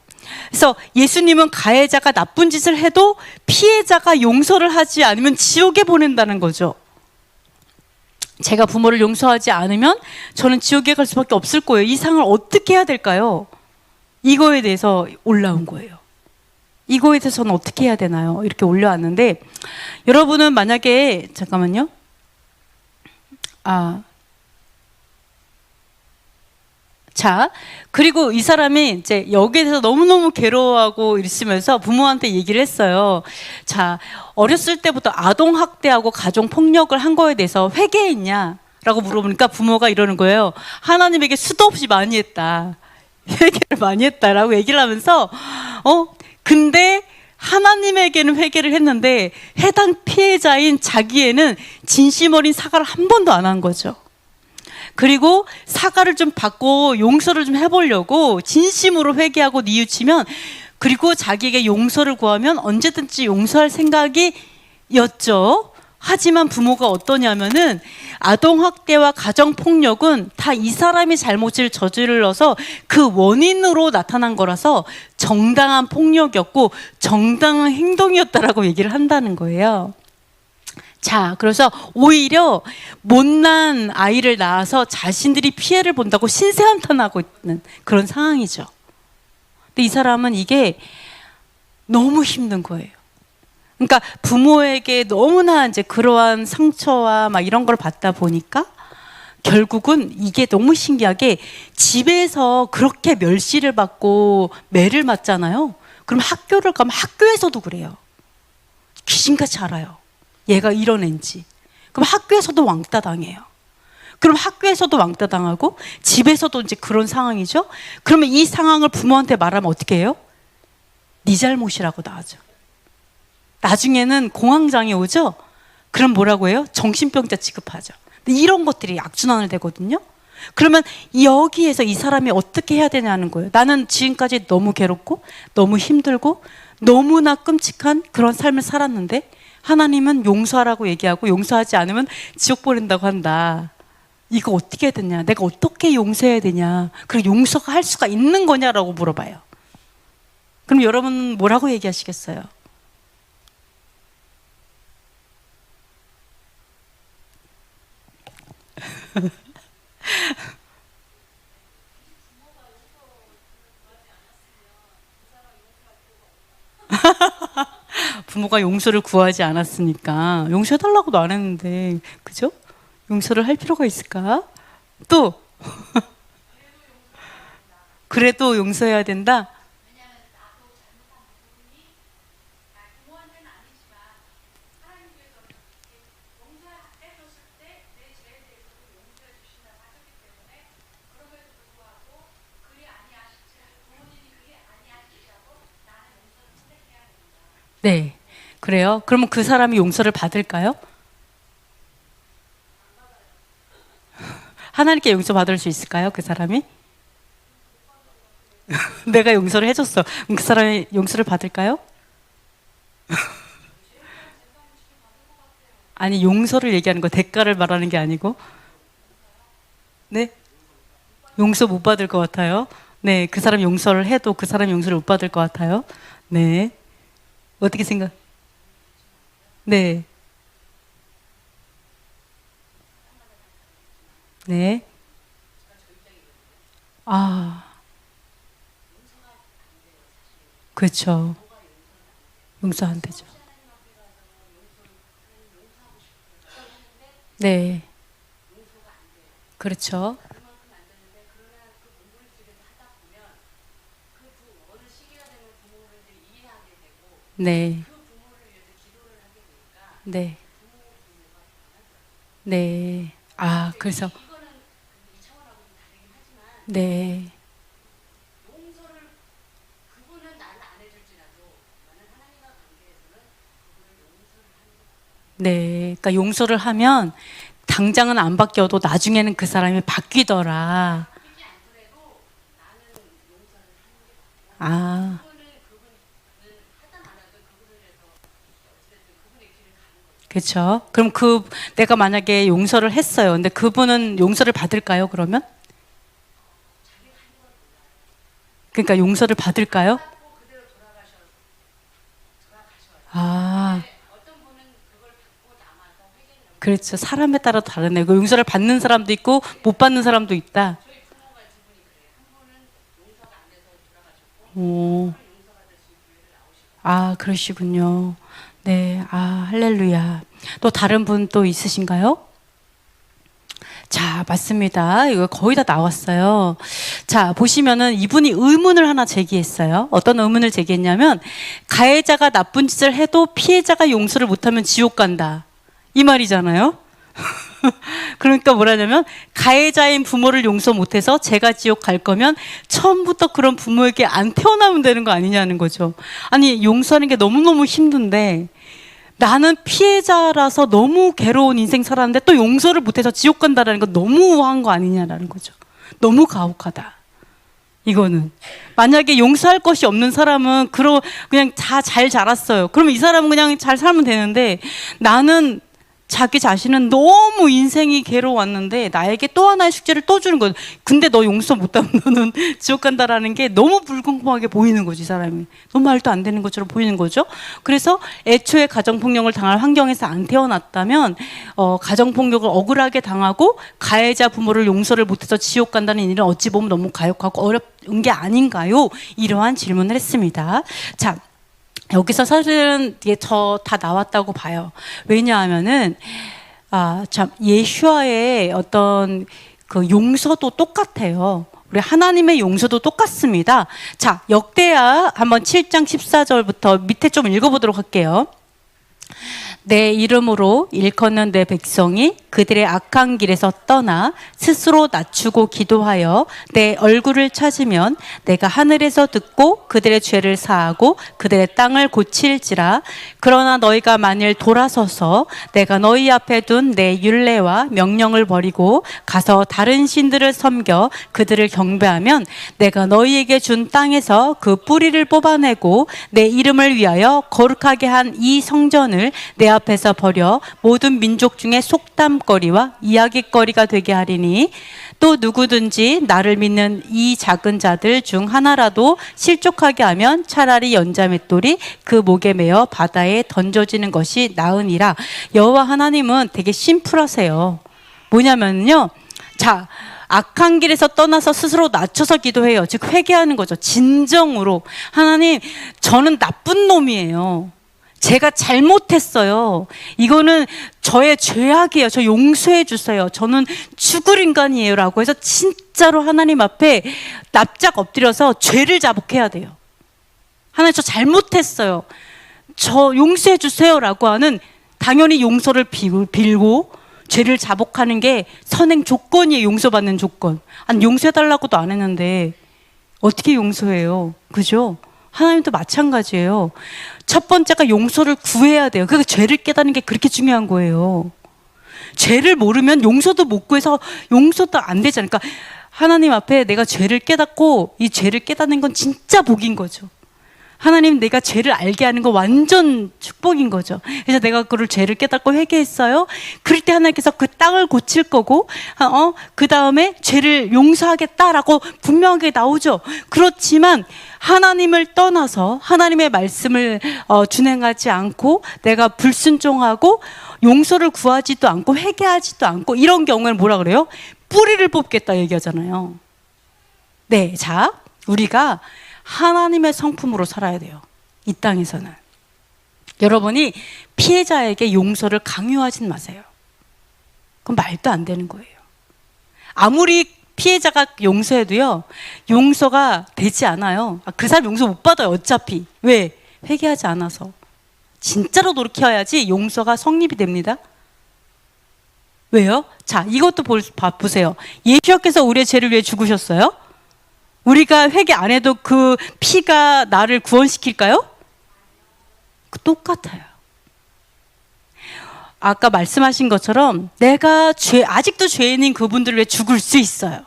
그래서 예수님은 가해자가 나쁜 짓을 해도 피해자가 용서를 하지 않으면 지옥에 보낸다는 거죠. 제가 부모를 용서하지 않으면 저는 지옥에 갈 수밖에 없을 거예요. 이 상을 어떻게 해야 될까요? 이거에 대해서 올라온 거예요. 이거에 대해서는 어떻게 해야 되나요? 이렇게 올려왔는데, 여러분은 만약에, 잠깐만요. 자, 그리고 이 사람이 이제 여기에 대해서 너무너무 괴로워하고 있으면서 부모한테 얘기를 했어요. 자, 어렸을 때부터 아동학대하고 가정폭력을 한 거에 대해서 회개했냐? 라고 물어보니까 부모가 이러는 거예요. 하나님에게 수도 없이 많이 했다. 회개를 많이 했다라고 얘기를 하면서, 근데 하나님에게는 회개를 했는데 해당 피해자인 자기애는 진심 어린 사과를 한 번도 안 한 거죠. 그리고 사과를 좀 받고 용서를 좀 해보려고 진심으로 회개하고 뉘우치면, 그리고 자기에게 용서를 구하면 언제든지 용서할 생각이었죠. 하지만 부모가 어떠냐면은 아동학대와 가정폭력은 다 이 사람이 잘못을 저질러서 그 원인으로 나타난 거라서 정당한 폭력이었고 정당한 행동이었다라고 얘기를 한다는 거예요. 자, 그래서 오히려 못난 아이를 낳아서 자신들이 피해를 본다고 신세한탄하고 있는 그런 상황이죠. 근데 이 사람은 이게 너무 힘든 거예요. 그러니까 부모에게 너무나 이제 그러한 상처와 막 이런 걸 받다 보니까 결국은 이게 너무 신기하게 집에서 그렇게 멸시를 받고 매를 맞잖아요. 그럼 학교를 가면 학교에서도 그래요. 귀신같이 알아요. 얘가 이런 애인지. 그럼 학교에서도 왕따 당해요. 그럼 학교에서도 왕따 당하고 집에서도 이제 그런 상황이죠. 그러면 이 상황을 부모한테 말하면 어떻게 해요? 네 잘못이라고 나오죠. 나중에는 공황장애 오죠? 그럼 뭐라고 해요? 정신병자 취급하죠. 근데 이런 것들이 악순환을 되거든요. 그러면 여기에서 이 사람이 어떻게 해야 되냐는 거예요. 나는 지금까지 너무 괴롭고 너무 힘들고 너무나 끔찍한 그런 삶을 살았는데 하나님은 용서하라고 얘기하고 용서하지 않으면 지옥 보낸다고 한다. 이거 어떻게 해야 되냐? 내가 어떻게 용서해야 되냐? 그리고 용서가 할 수가 있는 거냐라고 물어봐요. 그럼 여러분 뭐라고 얘기하시겠어요? 부모가 용서를 구하지 않았으니까 용서해달라고도 안 했는데 그죠? 용서를 할 필요가 있을까? 또 그래도 용서해야 된다? 네. 그래요? 그러면 그 사람이 용서를 받을까요? 하나님께 용서받을 수 있을까요? 그 사람이? 내가 용서를 해줬어. 그럼 그 사람이 용서를 받을까요? 아니, 용서를 얘기하는 거, 대가를 말하는 게 아니고. 네? 용서 못 받을 것 같아요. 네, 그 사람 용서를 해도 그 사람 용서를 못 받을 것 같아요. 네. 어떻게 생각? 네. 네. 아, 그렇죠. 용서 안 되죠. 네. 그렇죠. 네. 네. 네. 아, 그래서 네. 네. 그러니까 용서를 하면 당장은 안 바뀌어도 나중에는 그 사람이 바뀌더라. 아, 그렇죠. 그럼 내가 만약에 용서를 했어요. 근데 그분은 용서를 받을까요, 그러면? 그러니까 용서를 받을까요? 아, 그렇죠. 사람에 따라 다르네요. 그 용서를 받는 사람도 있고 못 받는 사람도 있다. 오, 아, 그러시군요. 네, 아, 할렐루야. 또 다른 분 또 있으신가요? 자, 맞습니다. 이거 거의 다 나왔어요. 자, 보시면은 이분이 의문을 하나 제기했어요. 어떤 의문을 제기했냐면, 가해자가 나쁜 짓을 해도 피해자가 용서를 못하면 지옥 간다. 이 말이잖아요. 그러니까 뭐라냐면, 가해자인 부모를 용서 못해서 제가 지옥 갈 거면 처음부터 그런 부모에게 안 태어나면 되는 거 아니냐는 거죠. 아니, 용서하는 게 너무너무 힘든데, 나는 피해자라서 너무 괴로운 인생 살았는데 또 용서를 못해서 지옥 간다라는 건 너무 우아한 거 아니냐라는 거죠. 너무 가혹하다. 이거는 만약에 용서할 것이 없는 사람은 그냥 다 잘 자랐어요. 그러면 이 사람은 그냥 잘 살면 되는데 나는 자기 자신은 너무 인생이 괴로웠는데 나에게 또 하나의 숙제를 또 주는 거죠. 근데 너 용서 못하면 너는 지옥 간다라는 게 너무 불공평하게 보이는 거지, 이 사람이. 너무 말도 안 되는 것처럼 보이는 거죠. 그래서 애초에 가정폭력을 당할 환경에서 안 태어났다면 가정폭력을 억울하게 당하고 가해자 부모를 용서를 못해서 지옥 간다는 일은 어찌 보면 너무 가혹하고 어려운 게 아닌가요? 이러한 질문을 했습니다. 자, 여기서 사실은 이게 다 나왔다고 봐요. 왜냐하면은 참 예수와의 어떤 그 용서도 똑같아요. 우리 하나님의 용서도 똑같습니다. 자, 역대하 한번 7장 14절부터 밑에 좀 읽어보도록 할게요. 내 이름으로 일컫는 내 백성이 그들의 악한 길에서 떠나 스스로 낮추고 기도하여 내 얼굴을 찾으면 내가 하늘에서 듣고 그들의 죄를 사하고 그들의 땅을 고칠지라. 그러나 너희가 만일 돌아서서 내가 너희 앞에 둔 내 율례와 명령을 버리고 가서 다른 신들을 섬겨 그들을 경배하면 내가 너희에게 준 땅에서 그 뿌리를 뽑아내고 내 이름을 위하여 거룩하게 한 이 성전을 내 앞에서 버려 모든 민족 중에 속담거리와 이야기거리가 되게 하리니 또 누구든지 나를 믿는 이 작은 자들 중 하나라도 실족하게 하면 차라리 연자맷돌이 그 목에 매어 바다에 던져지는 것이 나으니라. 여호와 하나님은 되게 심플하세요. 뭐냐면요, 자, 악한 길에서 떠나서 스스로 낮춰서 기도해요. 즉 회개하는 거죠. 진정으로. 하나님, 저는 나쁜 놈이에요. 제가 잘못했어요. 이거는 저의 죄악이에요. 저 용서해 주세요. 저는 죽을 인간이에요. 라고 해서 진짜로 하나님 앞에 납작 엎드려서 죄를 자복해야 돼요. 하나님, 저 잘못했어요. 저 용서해 주세요. 라고 하는, 당연히 용서를 빌고 죄를 자복하는 게 선행 조건이에요. 용서받는 조건. 아니, 용서해달라고도 안 했는데 어떻게 용서해요? 그죠? 하나님도 마찬가지예요. 첫 번째가 용서를 구해야 돼요. 그러니까 죄를 깨닫는 게 그렇게 중요한 거예요. 죄를 모르면 용서도 못 구해서 용서도 안 되잖아요. 그러니까 하나님 앞에 내가 죄를 깨닫고 이 죄를 깨닫는 건 진짜 복인 거죠. 하나님, 내가 죄를 알게 하는 거 완전 축복인 거죠. 그래서 내가 그걸 죄를 깨닫고 회개했어요. 그럴 때 하나님께서 그 땅을 고칠 거고, 그 다음에 죄를 용서하겠다라고 분명하게 나오죠. 그렇지만 하나님을 떠나서 하나님의 말씀을 준행하지 않고 내가 불순종하고 용서를 구하지도 않고 회개하지도 않고 이런 경우에는 뭐라 그래요? 뿌리를 뽑겠다 얘기하잖아요. 네, 자, 우리가 하나님의 성품으로 살아야 돼요. 이 땅에서는. 여러분이 피해자에게 용서를 강요하진 마세요. 그건 말도 안 되는 거예요. 아무리 피해자가 용서해도요, 용서가 되지 않아요. 그 사람 용서 못 받아요, 어차피. 왜? 회개하지 않아서. 진짜로 돌이켜야지 용서가 성립이 됩니다. 왜요? 자, 이것도 보세요. 예수께서 우리의 죄를 위해 죽으셨어요? 우리가 회개 안 해도 그 피가 나를 구원시킬까요? 똑같아요. 아까 말씀하신 것처럼 내가 아직도 죄인인 그분들을 위해 죽을 수 있어요.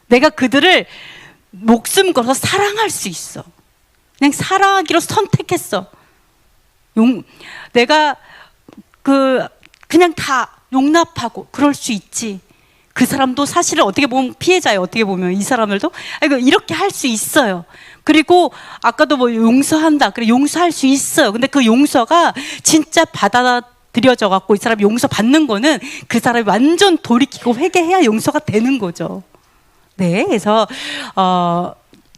내가 그들을 목숨 걸어서 사랑할 수 있어. 그냥 사랑하기로 선택했어. 내가 그냥 다 용납하고 그럴 수 있지. 그 사람도 사실은 어떻게 보면 피해자예요. 어떻게 보면 이 사람들도 이렇게 할 수 있어요. 그리고 아까도 뭐 용서한다. 그래, 용서할 수 있어요. 근데 그 용서가 진짜 받아들여져 갖고 이 사람 용서 받는 거는 그 사람이 완전 돌이키고 회개해야 용서가 되는 거죠. 네, 그래서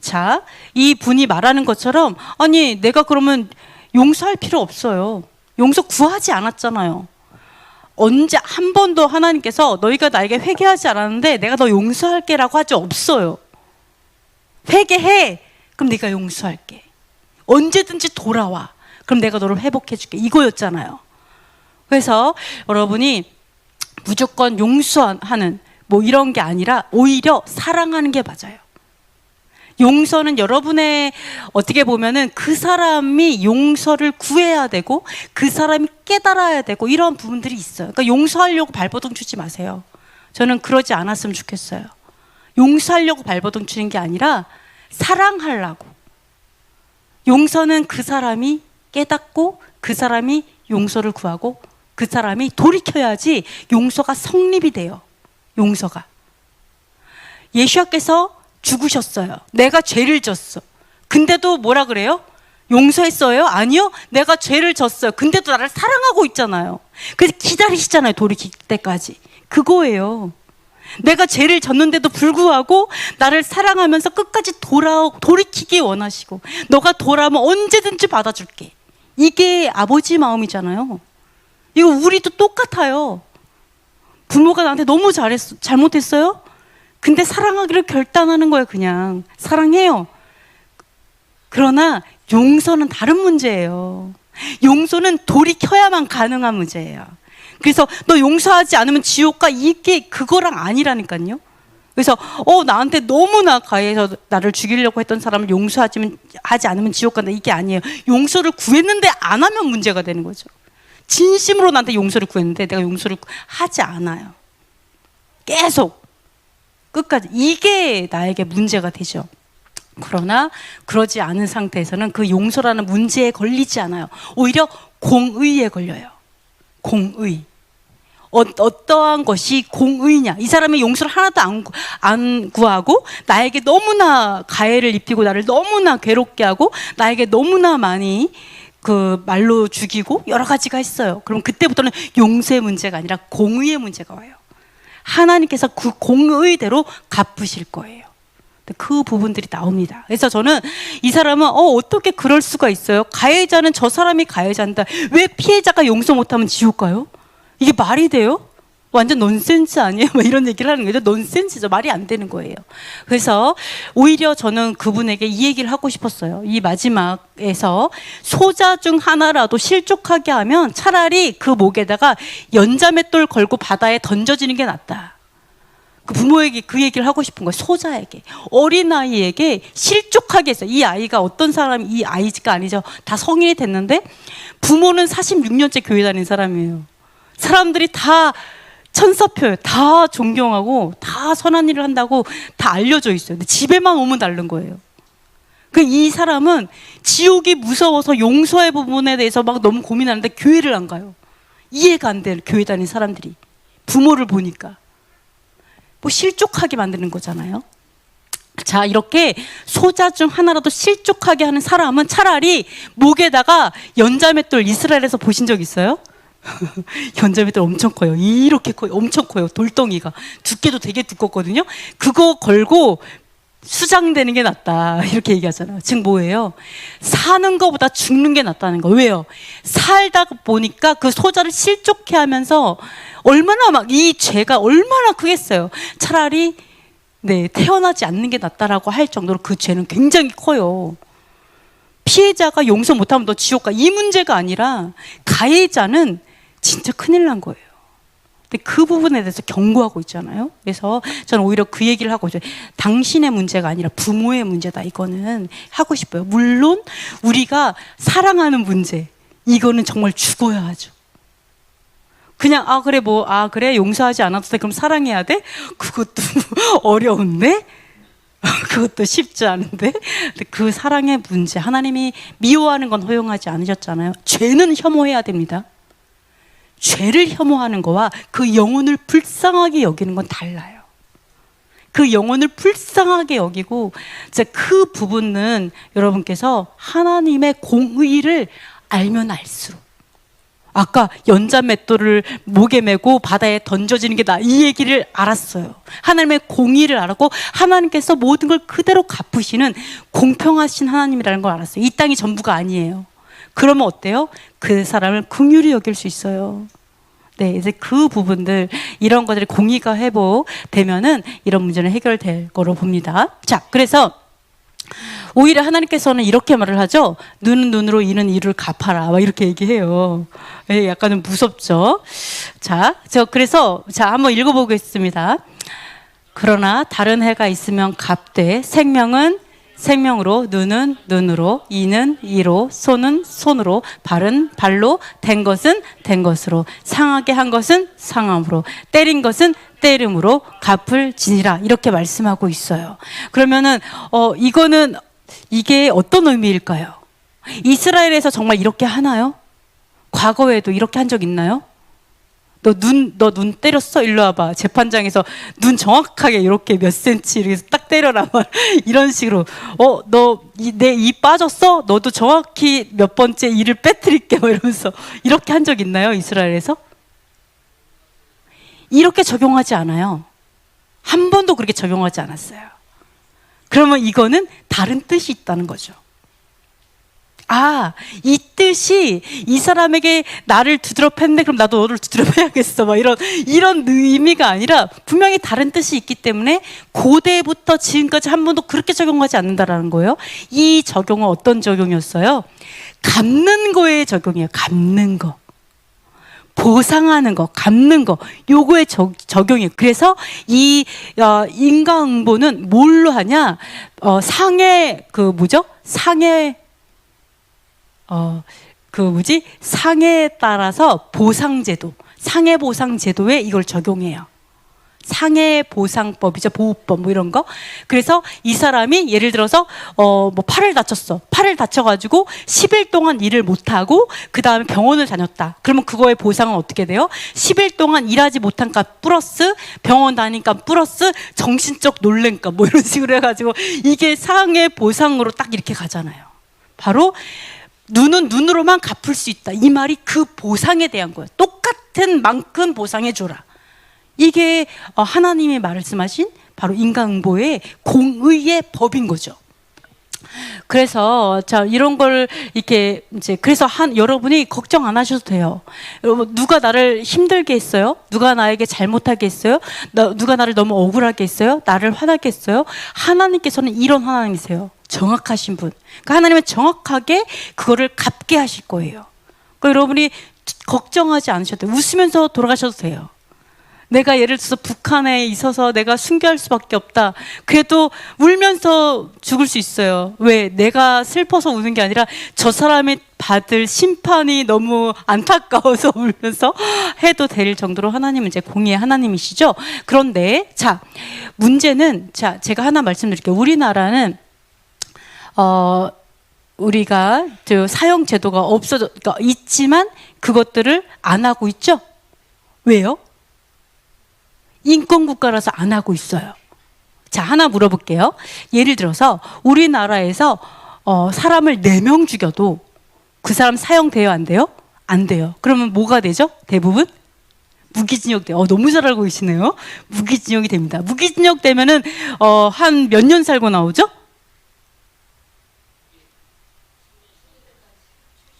자, 이 분이 말하는 것처럼, 아니 내가 그러면 용서할 필요 없어요. 용서 구하지 않았잖아요. 언제 한 번도 하나님께서 너희가 나에게 회개하지 않았는데 내가 너 용서할게 라고 하지 없어요. 회개해, 그럼 네가 용서할게. 언제든지 돌아와, 그럼 내가 너를 회복해 줄게. 이거였잖아요. 그래서 여러분이 무조건 용서하는 뭐 이런 게 아니라 오히려 사랑하는 게 맞아요. 용서는 여러분의 어떻게 보면은 그 사람이 용서를 구해야 되고 그 사람이 깨달아야 되고 이런 부분들이 있어요. 그러니까 용서하려고 발버둥 치지 마세요. 저는 그러지 않았으면 좋겠어요. 용서하려고 발버둥 치는 게 아니라 사랑하려고. 용서는 그 사람이 깨닫고 그 사람이 용서를 구하고 그 사람이 돌이켜야지 용서가 성립이 돼요. 용서가. 예수께서 죽으셨어요. 내가 죄를 졌어. 근데도 뭐라 그래요? 용서했어요? 아니요. 내가 죄를 졌어요. 근데도 나를 사랑하고 있잖아요. 그래서 기다리시잖아요. 돌이킬 때까지. 그거예요. 내가 죄를 졌는데도 불구하고 나를 사랑하면서 끝까지 돌이키기 원하시고, 너가 돌아오면 언제든지 받아줄게. 이게 아버지 마음이잖아요. 이거 우리도 똑같아요. 부모가 나한테 너무 잘못했어요? 근데 사랑하기를 결단하는 거예요. 그냥 사랑해요. 그러나 용서는 다른 문제예요. 용서는 돌이켜야만 가능한 문제예요. 그래서 너 용서하지 않으면 지옥 가, 이게 그거랑 아니라니까요. 그래서 나한테 너무나 가해서 나를 죽이려고 했던 사람을 하지 않으면 지옥 간다, 이게 아니에요. 용서를 구했는데 안 하면 문제가 되는 거죠. 진심으로 나한테 용서를 구했는데 내가 용서를 하지 않아요. 계속 끝까지, 이게 나에게 문제가 되죠. 그러나 그러지 않은 상태에서는 그 용서라는 문제에 걸리지 않아요. 오히려 공의에 걸려요. 공의. 어떠한 것이 공의냐? 이 사람이 용서를 하나도 안 구하고 나에게 너무나 가해를 입히고 나를 너무나 괴롭게 하고 나에게 너무나 많이 그 말로 죽이고 여러 가지가 있어요. 그럼 그때부터는 용서의 문제가 아니라 공의의 문제가 와요. 하나님께서 그 공의대로 갚으실 거예요. 그 부분들이 나옵니다. 그래서 저는 이 사람은 어떻게 그럴 수가 있어요? 가해자는 저 사람이 가해자인데 왜 피해자가 용서 못하면 지옥 가요? 이게 말이 돼요? 완전 논센스 아니에요? 뭐 이런 얘기를 하는 거죠. 논센스죠. 말이 안 되는 거예요. 그래서 오히려 저는 그분에게 이 얘기를 하고 싶었어요. 이 마지막에서 소자 중 하나라도 실족하게 하면 차라리 그 목에다가 연자맷돌 걸고 바다에 던져지는 게 낫다. 그 부모에게 그 얘기를 하고 싶은 거예요. 소자에게, 어린아이에게 실족하게 했어요. 이 아이가 어떤 사람이, 이 아이가 아니죠. 다 성인이 됐는데 부모는 46년째 교회 다닌 사람이에요. 사람들이 다 천사표예요. 다 존경하고 다 선한 일을 한다고 다 알려져 있어요. 근데 집에만 오면 다른 거예요. 이 사람은 지옥이 무서워서 용서의 부분에 대해서 막 너무 고민하는데 교회를 안 가요. 이해가 안 돼요. 교회 다닌 사람들이. 부모를 보니까. 뭐 실족하게 만드는 거잖아요. 자, 이렇게 소자 중 하나라도 실족하게 하는 사람은 차라리 목에다가 연자맷돌, 이스라엘에서 보신 적 있어요? 연자맷돌 엄청 커요. 이렇게 커요. 엄청 커요. 돌덩이가. 두께도 되게 두껍거든요. 그거 걸고 수장되는 게 낫다, 이렇게 얘기하잖아요. 즉 뭐예요? 사는 것보다 죽는 게 낫다는 거. 왜요? 살다 보니까 그 소자를 실족해 하면서 얼마나 막 이 죄가 얼마나 크겠어요. 차라리 태어나지 않는 게 낫다라고 할 정도로 그 죄는 굉장히 커요. 피해자가 용서 못하면 너 지옥 가, 이 문제가 아니라 가해자는 진짜 큰일 난 거예요. 근데 그 부분에 대해서 경고하고 있잖아요. 그래서 저는 오히려 그 얘기를 하고 있어요. 당신의 문제가 아니라 부모의 문제다, 이거는 하고 싶어요. 물론 우리가 사랑하는 문제, 이거는 정말 죽어야 하죠. 그냥 그래 용서하지 않아도 돼, 그럼 사랑해야 돼? 그것도 어려운데? 그것도 쉽지 않은데? 근데 그 사랑의 문제, 하나님이 미워하는 건 허용하지 않으셨잖아요. 죄는 혐오해야 됩니다. 죄를 혐오하는 거와 그 영혼을 불쌍하게 여기는 건 달라요. 그 영혼을 불쌍하게 여기고 이제 그 부분은 여러분께서 하나님의 공의를 알면 알수록, 아까 연자맷돌을 목에 메고 바다에 던져지는 게 나, 이 얘기를 알았어요. 하나님의 공의를 알았고 하나님께서 모든 걸 그대로 갚으시는 공평하신 하나님이라는 걸 알았어요. 이 땅이 전부가 아니에요. 그러면 어때요? 그 사람을 긍휼히 여길 수 있어요. 이제 그 부분들, 이런 것들이 공의가 회복되면은 이런 문제는 해결될 거로 봅니다. 자, 그래서 오히려 하나님께서는 이렇게 말을 하죠. 눈은 눈으로, 이는 이를 갚아라, 막 이렇게 얘기해요. 약간은 무섭죠. 그래서 한번 읽어보겠습니다. 그러나 다른 해가 있으면 갚되, 생명은 생명으로, 눈은 눈으로, 이는 이로, 손은 손으로, 발은 발로, 된 것은 된 것으로, 상하게 한 것은 상함으로, 때린 것은 때림으로 갚을 지니라, 이렇게 말씀하고 있어요. 그러면은 이게 어떤 의미일까요? 이스라엘에서 정말 이렇게 하나요? 과거에도 이렇게 한 적 있나요? 너 눈 때렸어? 일로 와봐. 재판장에서 눈 정확하게 이렇게 몇 센치 이렇게 딱 때려라, 이런 식으로. 내 이 빠졌어? 너도 정확히 몇 번째 이를 빼뜨릴게, 이러면서 이렇게 한 적 있나요? 이스라엘에서? 이렇게 적용하지 않아요. 한 번도 그렇게 적용하지 않았어요. 그러면 이거는 다른 뜻이 있다는 거죠. 이 뜻이 이 사람에게 나를 두드려 팼네, 그럼 나도 너를 두드려 패야겠어. 막 이런 의미가 아니라 분명히 다른 뜻이 있기 때문에 고대부터 지금까지 한 번도 그렇게 적용하지 않는다라는 거예요. 이 적용은 어떤 적용이었어요? 갚는 거에 적용이에요. 갚는 거. 보상하는 거, 갚는 거, 요거에 적용이에요. 그래서 이 인과응보는 뭘로 하냐? 상해 상해에 따라서 보상제도, 상해보상제도에 이걸 적용해요. 상해보상법이죠. 보호법 뭐 이런 거. 그래서 이 사람이 예를 들어서 뭐 팔을 다쳤어. 팔을 다쳐가지고 10일 동안 일을 못하고 그 다음에 병원을 다녔다. 그러면 그거의 보상은 어떻게 돼요? 10일 동안 일하지 못한 값 플러스 병원 다닌 값 플러스 정신적 놀랜 값 뭐 이런 식으로 해가지고 이게 상해보상으로 딱 이렇게 가잖아요. 바로 눈은 눈으로만 갚을 수 있다. 이 말이 그 보상에 대한 거예요. 똑같은 만큼 보상해줘라. 이게 하나님이 말씀하신 바로 인과응보의 공의의 법인 거죠. 그래서 자 이런 걸 이렇게 이제 그래서 여러분이 걱정 안 하셔도 돼요. 여러분 누가 나를 힘들게 했어요? 누가 나에게 잘못하게 했어요? 누가 나를 너무 억울하게 했어요? 나를 화나게 했어요? 하나님께서는 이런 하나님이세요. 정확하신 분. 그러니까 하나님은 정확하게 그거를 갚게 하실 거예요. 그러니까 여러분이 걱정하지 않으셔도 돼요. 웃으면서 돌아가셔도 돼요. 내가 예를 들어서 북한에 있어서 내가 순교할 수밖에 없다. 그래도 울면서 죽을 수 있어요. 왜? 내가 슬퍼서 우는 게 아니라 저 사람이 받을 심판이 너무 안타까워서 울면서 해도 될 정도로 하나님은 이제 공의의 하나님이시죠. 그런데 자 문제는 자 제가 하나 말씀드릴게요. 우리나라는 우리가 사형 제도가 그러니까 있지만 그것들을 안 하고 있죠. 왜요? 인권국가라서 안 하고 있어요. 자, 하나 물어볼게요. 예를 들어서 우리나라에서 사람을 4명 죽여도 그 사람 사형돼요? 안 돼요? 안 돼요. 그러면 뭐가 되죠? 대부분? 무기징역 돼요. 너무 잘 알고 계시네요. 무기징역이 됩니다. 무기징역 되면은 한 몇 년 살고 나오죠?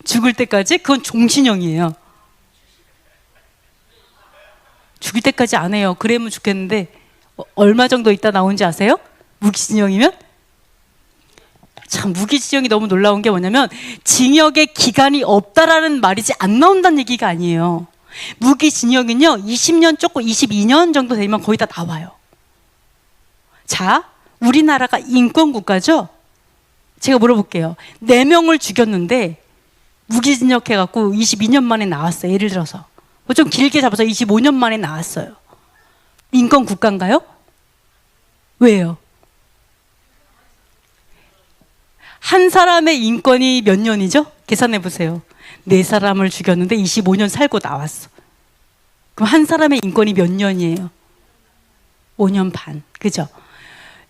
죽을 때까지? 그건 종신형이에요. 죽을 때까지 안 해요. 그러면 좋겠는데 얼마 정도 있다 나오는지 아세요? 무기징역이면? 참 무기징역이 너무 놀라운 게 뭐냐면 징역의 기간이 없다라는 말이지 안 나온다는 얘기가 아니에요. 무기징역은요 20년 조금 22년 정도 되면 거의 다 나와요. 자 우리나라가 인권국가죠? 제가 물어볼게요. 4명을 죽였는데 무기징역 해갖고 22년 만에 나왔어요. 예를 들어서 좀 길게 잡아서 25년 만에 나왔어요. 인권 국가인가요? 왜요? 한 사람의 인권이 몇 년이죠? 계산해 보세요. 4사람을 죽였는데 25년 살고 나왔어. 그럼 한 사람의 인권이 몇 년이에요? 5년 반. 그죠?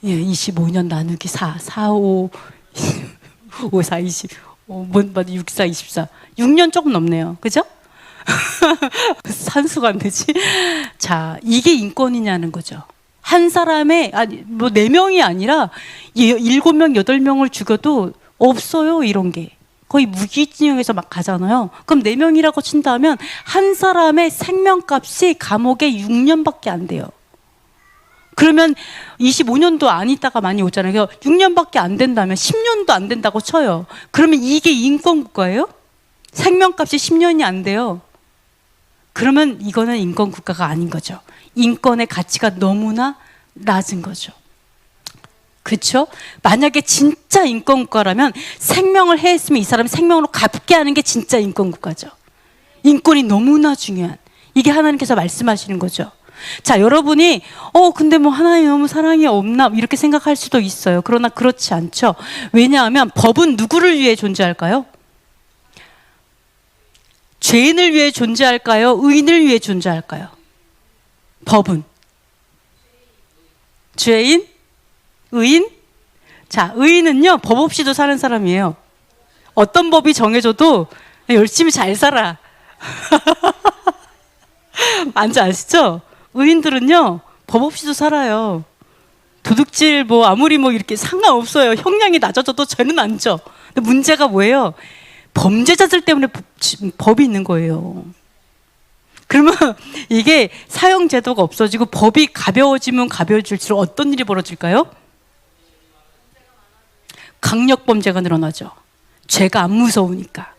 예, 25년 나누기 4, 4, 5, 5, 4, 20, 6, 4, 24. 6년 조금 넘네요. 그죠? 산수가 안 되지. 자, 이게 인권이냐는 거죠. 한 사람의, 4명이 아니라 7명, 8명을 죽여도 없어요, 이런 게. 거의 무기징역에서 막 가잖아요. 그럼 4명이라고 친다면 한 사람의 생명값이 감옥에 6년밖에 안 돼요. 그러면 25년도 안 있다가 많이 오잖아요. 6년밖에 안 된다면 10년도 안 된다고 쳐요. 그러면 이게 인권국가예요? 생명값이 10년이 안 돼요. 그러면 이거는 인권국가가 아닌 거죠. 인권의 가치가 너무나 낮은 거죠. 그렇죠? 만약에 진짜 인권국가라면 생명을 해했으면 이 사람 생명으로 갚게 하는 게 진짜 인권국가죠. 인권이 너무나 중요한, 이게 하나님께서 말씀하시는 거죠. 자, 여러분이 근데 뭐 하나님 너무 사랑이 없나 이렇게 생각할 수도 있어요. 그러나 그렇지 않죠. 왜냐하면 법은 누구를 위해 존재할까요? 죄인을 위해 존재할까요? 의인을 위해 존재할까요? 법은 죄인, 의인. 자, 의인은요 법 없이도 사는 사람이에요. 어떤 법이 정해져도 열심히 잘 살아. 뭔지 아시죠? 의인들은요 법 없이도 살아요. 도둑질 아무리 이렇게 상관없어요. 형량이 낮아져도 죄는 안 져. 근데 문제가 뭐예요? 범죄자들 때문에 법이 있는 거예요. 그러면 이게 사형제도가 없어지고 법이 가벼워지면 가벼워질수록 어떤 일이 벌어질까요? 강력범죄가 늘어나죠. 죄가 안 무서우니까.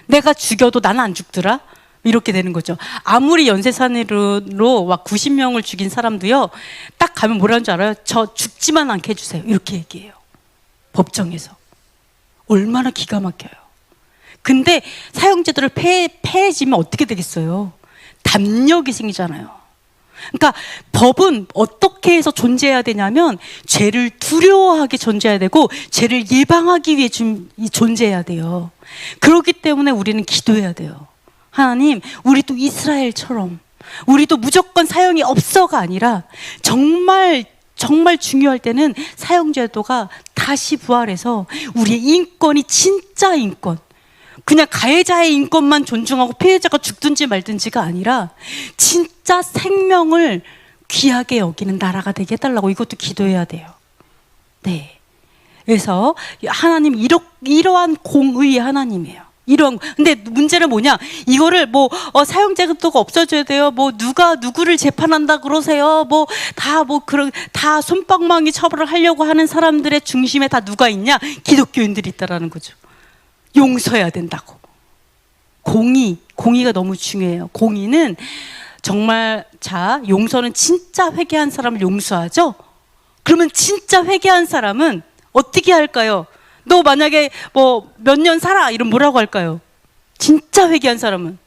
내가 죽여도 나는 안 죽더라? 이렇게 되는 거죠. 아무리 연쇄살인으로 막 90명을 죽인 사람도요, 딱 가면 뭐라는 줄 알아요? 저 죽지만 않게 해주세요. 이렇게 얘기해요. 법정에서. 얼마나 기가 막혀요. 근데 사형제도를 폐해지면 어떻게 되겠어요? 담력이 생기잖아요. 그러니까 법은 어떻게 해서 존재해야 되냐면 죄를 두려워하게 존재해야 되고 죄를 예방하기 위해 존재해야 돼요. 그렇기 때문에 우리는 기도해야 돼요. 하나님, 우리도 이스라엘처럼 우리도 무조건 사형이 없어가 아니라 정말 중요할 때는 사형제도가 다시 부활해서 우리의 인권이 진짜 인권, 그냥 가해자의 인권만 존중하고 피해자가 죽든지 말든지가 아니라 진짜 생명을 귀하게 여기는 나라가 되게 해달라고 이것도 기도해야 돼요. 네. 그래서 하나님 이러한 공의의 하나님이에요. 근데 문제는 뭐냐? 이거를 사형제도가 없어져야 돼요. 누가 누구를 재판한다 그러세요. 다 솜방망이 처벌을 하려고 하는 사람들의 중심에 다 누가 있냐? 기독교인들이 있다라는 거죠. 용서해야 된다고. 공의가 너무 중요해요. 공의는 정말, 용서는 진짜 회개한 사람을 용서하죠? 그러면 진짜 회개한 사람은 어떻게 할까요? 너 만약에 몇 년 살아 이러면 뭐라고 할까요? 진짜 회개한 사람은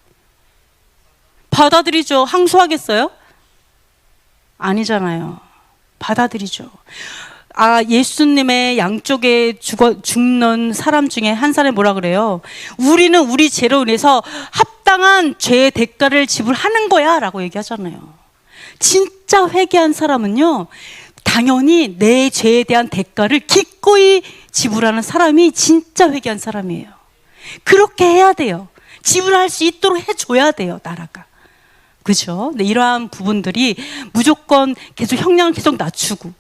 받아들이죠. 항소하겠어요? 아니잖아요. 받아들이죠. 예수님의 양쪽에 죽는 사람 중에 한 사람이 뭐라 그래요? 우리는 우리 죄로 인해서 합당한 죄의 대가를 지불하는 거야 라고 얘기하잖아요. 진짜 회개한 사람은요, 당연히 내 죄에 대한 대가를 기꺼이 지불하는 사람이 진짜 회개한 사람이에요. 그렇게 해야 돼요. 지불할 수 있도록 해줘야 돼요, 나라가. 그죠? 네, 이러한 부분들이 무조건 계속 형량을 계속 낮추고,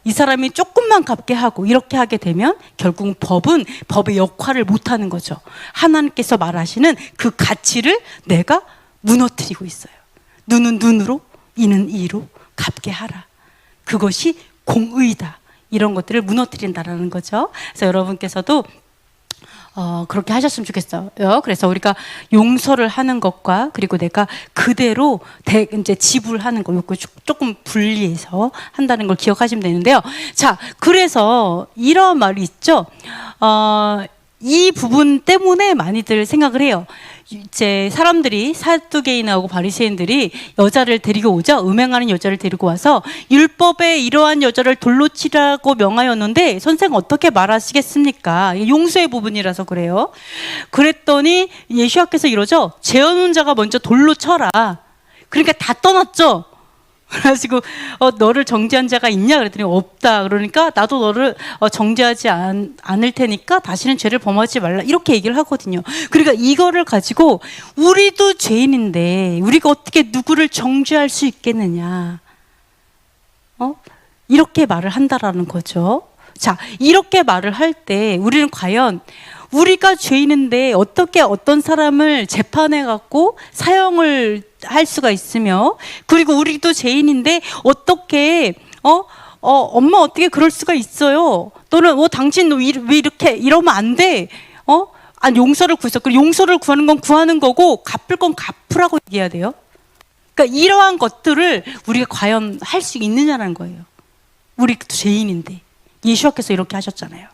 이 사람이 조금만 갚게 하고 이렇게 하게 되면 결국 법은 법의 역할을 못하는 거죠. 하나님께서 말하시는 그 가치를 내가 무너뜨리고 있어요. 눈은 눈으로, 이는 이로 갚게 하라. 그것이 공의다. 이런 것들을 무너뜨린다라는 거죠. 그래서 여러분께서도 그렇게 하셨으면 좋겠어요. 그래서 우리가 용서를 하는 것과 그리고 내가 그대로 이제 지불하는 거, 요거 조금 분리해서 한다는 걸 기억하시면 되는데요. 자, 그래서 이런 말이 있죠. 이 부분 때문에 많이들 생각을 해요. 이제 사람들이, 사두개인하고 바리새인들이 여자를 데리고 오죠. 음행하는 여자를 데리고 와서 율법에 이러한 여자를 돌로 치라고 명하였는데 선생 어떻게 말하시겠습니까? 용서의 부분이라서 그래요. 그랬더니 예수님께서 이러죠. 죄 없는 자가 먼저 돌로 쳐라. 그러니까 다 떠났죠. 그래가지고 너를 정죄한 자가 있냐 그랬더니 없다. 그러니까 나도 너를 정죄하지 않을 테니까 다시는 죄를 범하지 말라, 이렇게 얘기를 하거든요. 그러니까 이거를 가지고 우리도 죄인인데 우리가 어떻게 누구를 정죄할 수 있겠느냐, 이렇게 말을 한다라는 거죠. 자, 이렇게 말을 할 때 우리는 과연 우리가 죄인인데 어떻게 어떤 사람을 재판해 갖고 사형을 할 수가 있으며, 그리고 우리도 죄인인데 어떻게 엄마 어떻게 그럴 수가 있어요? 또는 당신 왜 이렇게 이러면 안 돼? 용서를 구했어. 그리고 용서를 구하는 건 구하는 거고 갚을 건 갚으라고 얘기해야 돼요. 그러니까 이러한 것들을 우리가 과연 할 수 있느냐는 거예요. 우리도 죄인인데 예수님께서 이렇게 하셨잖아요.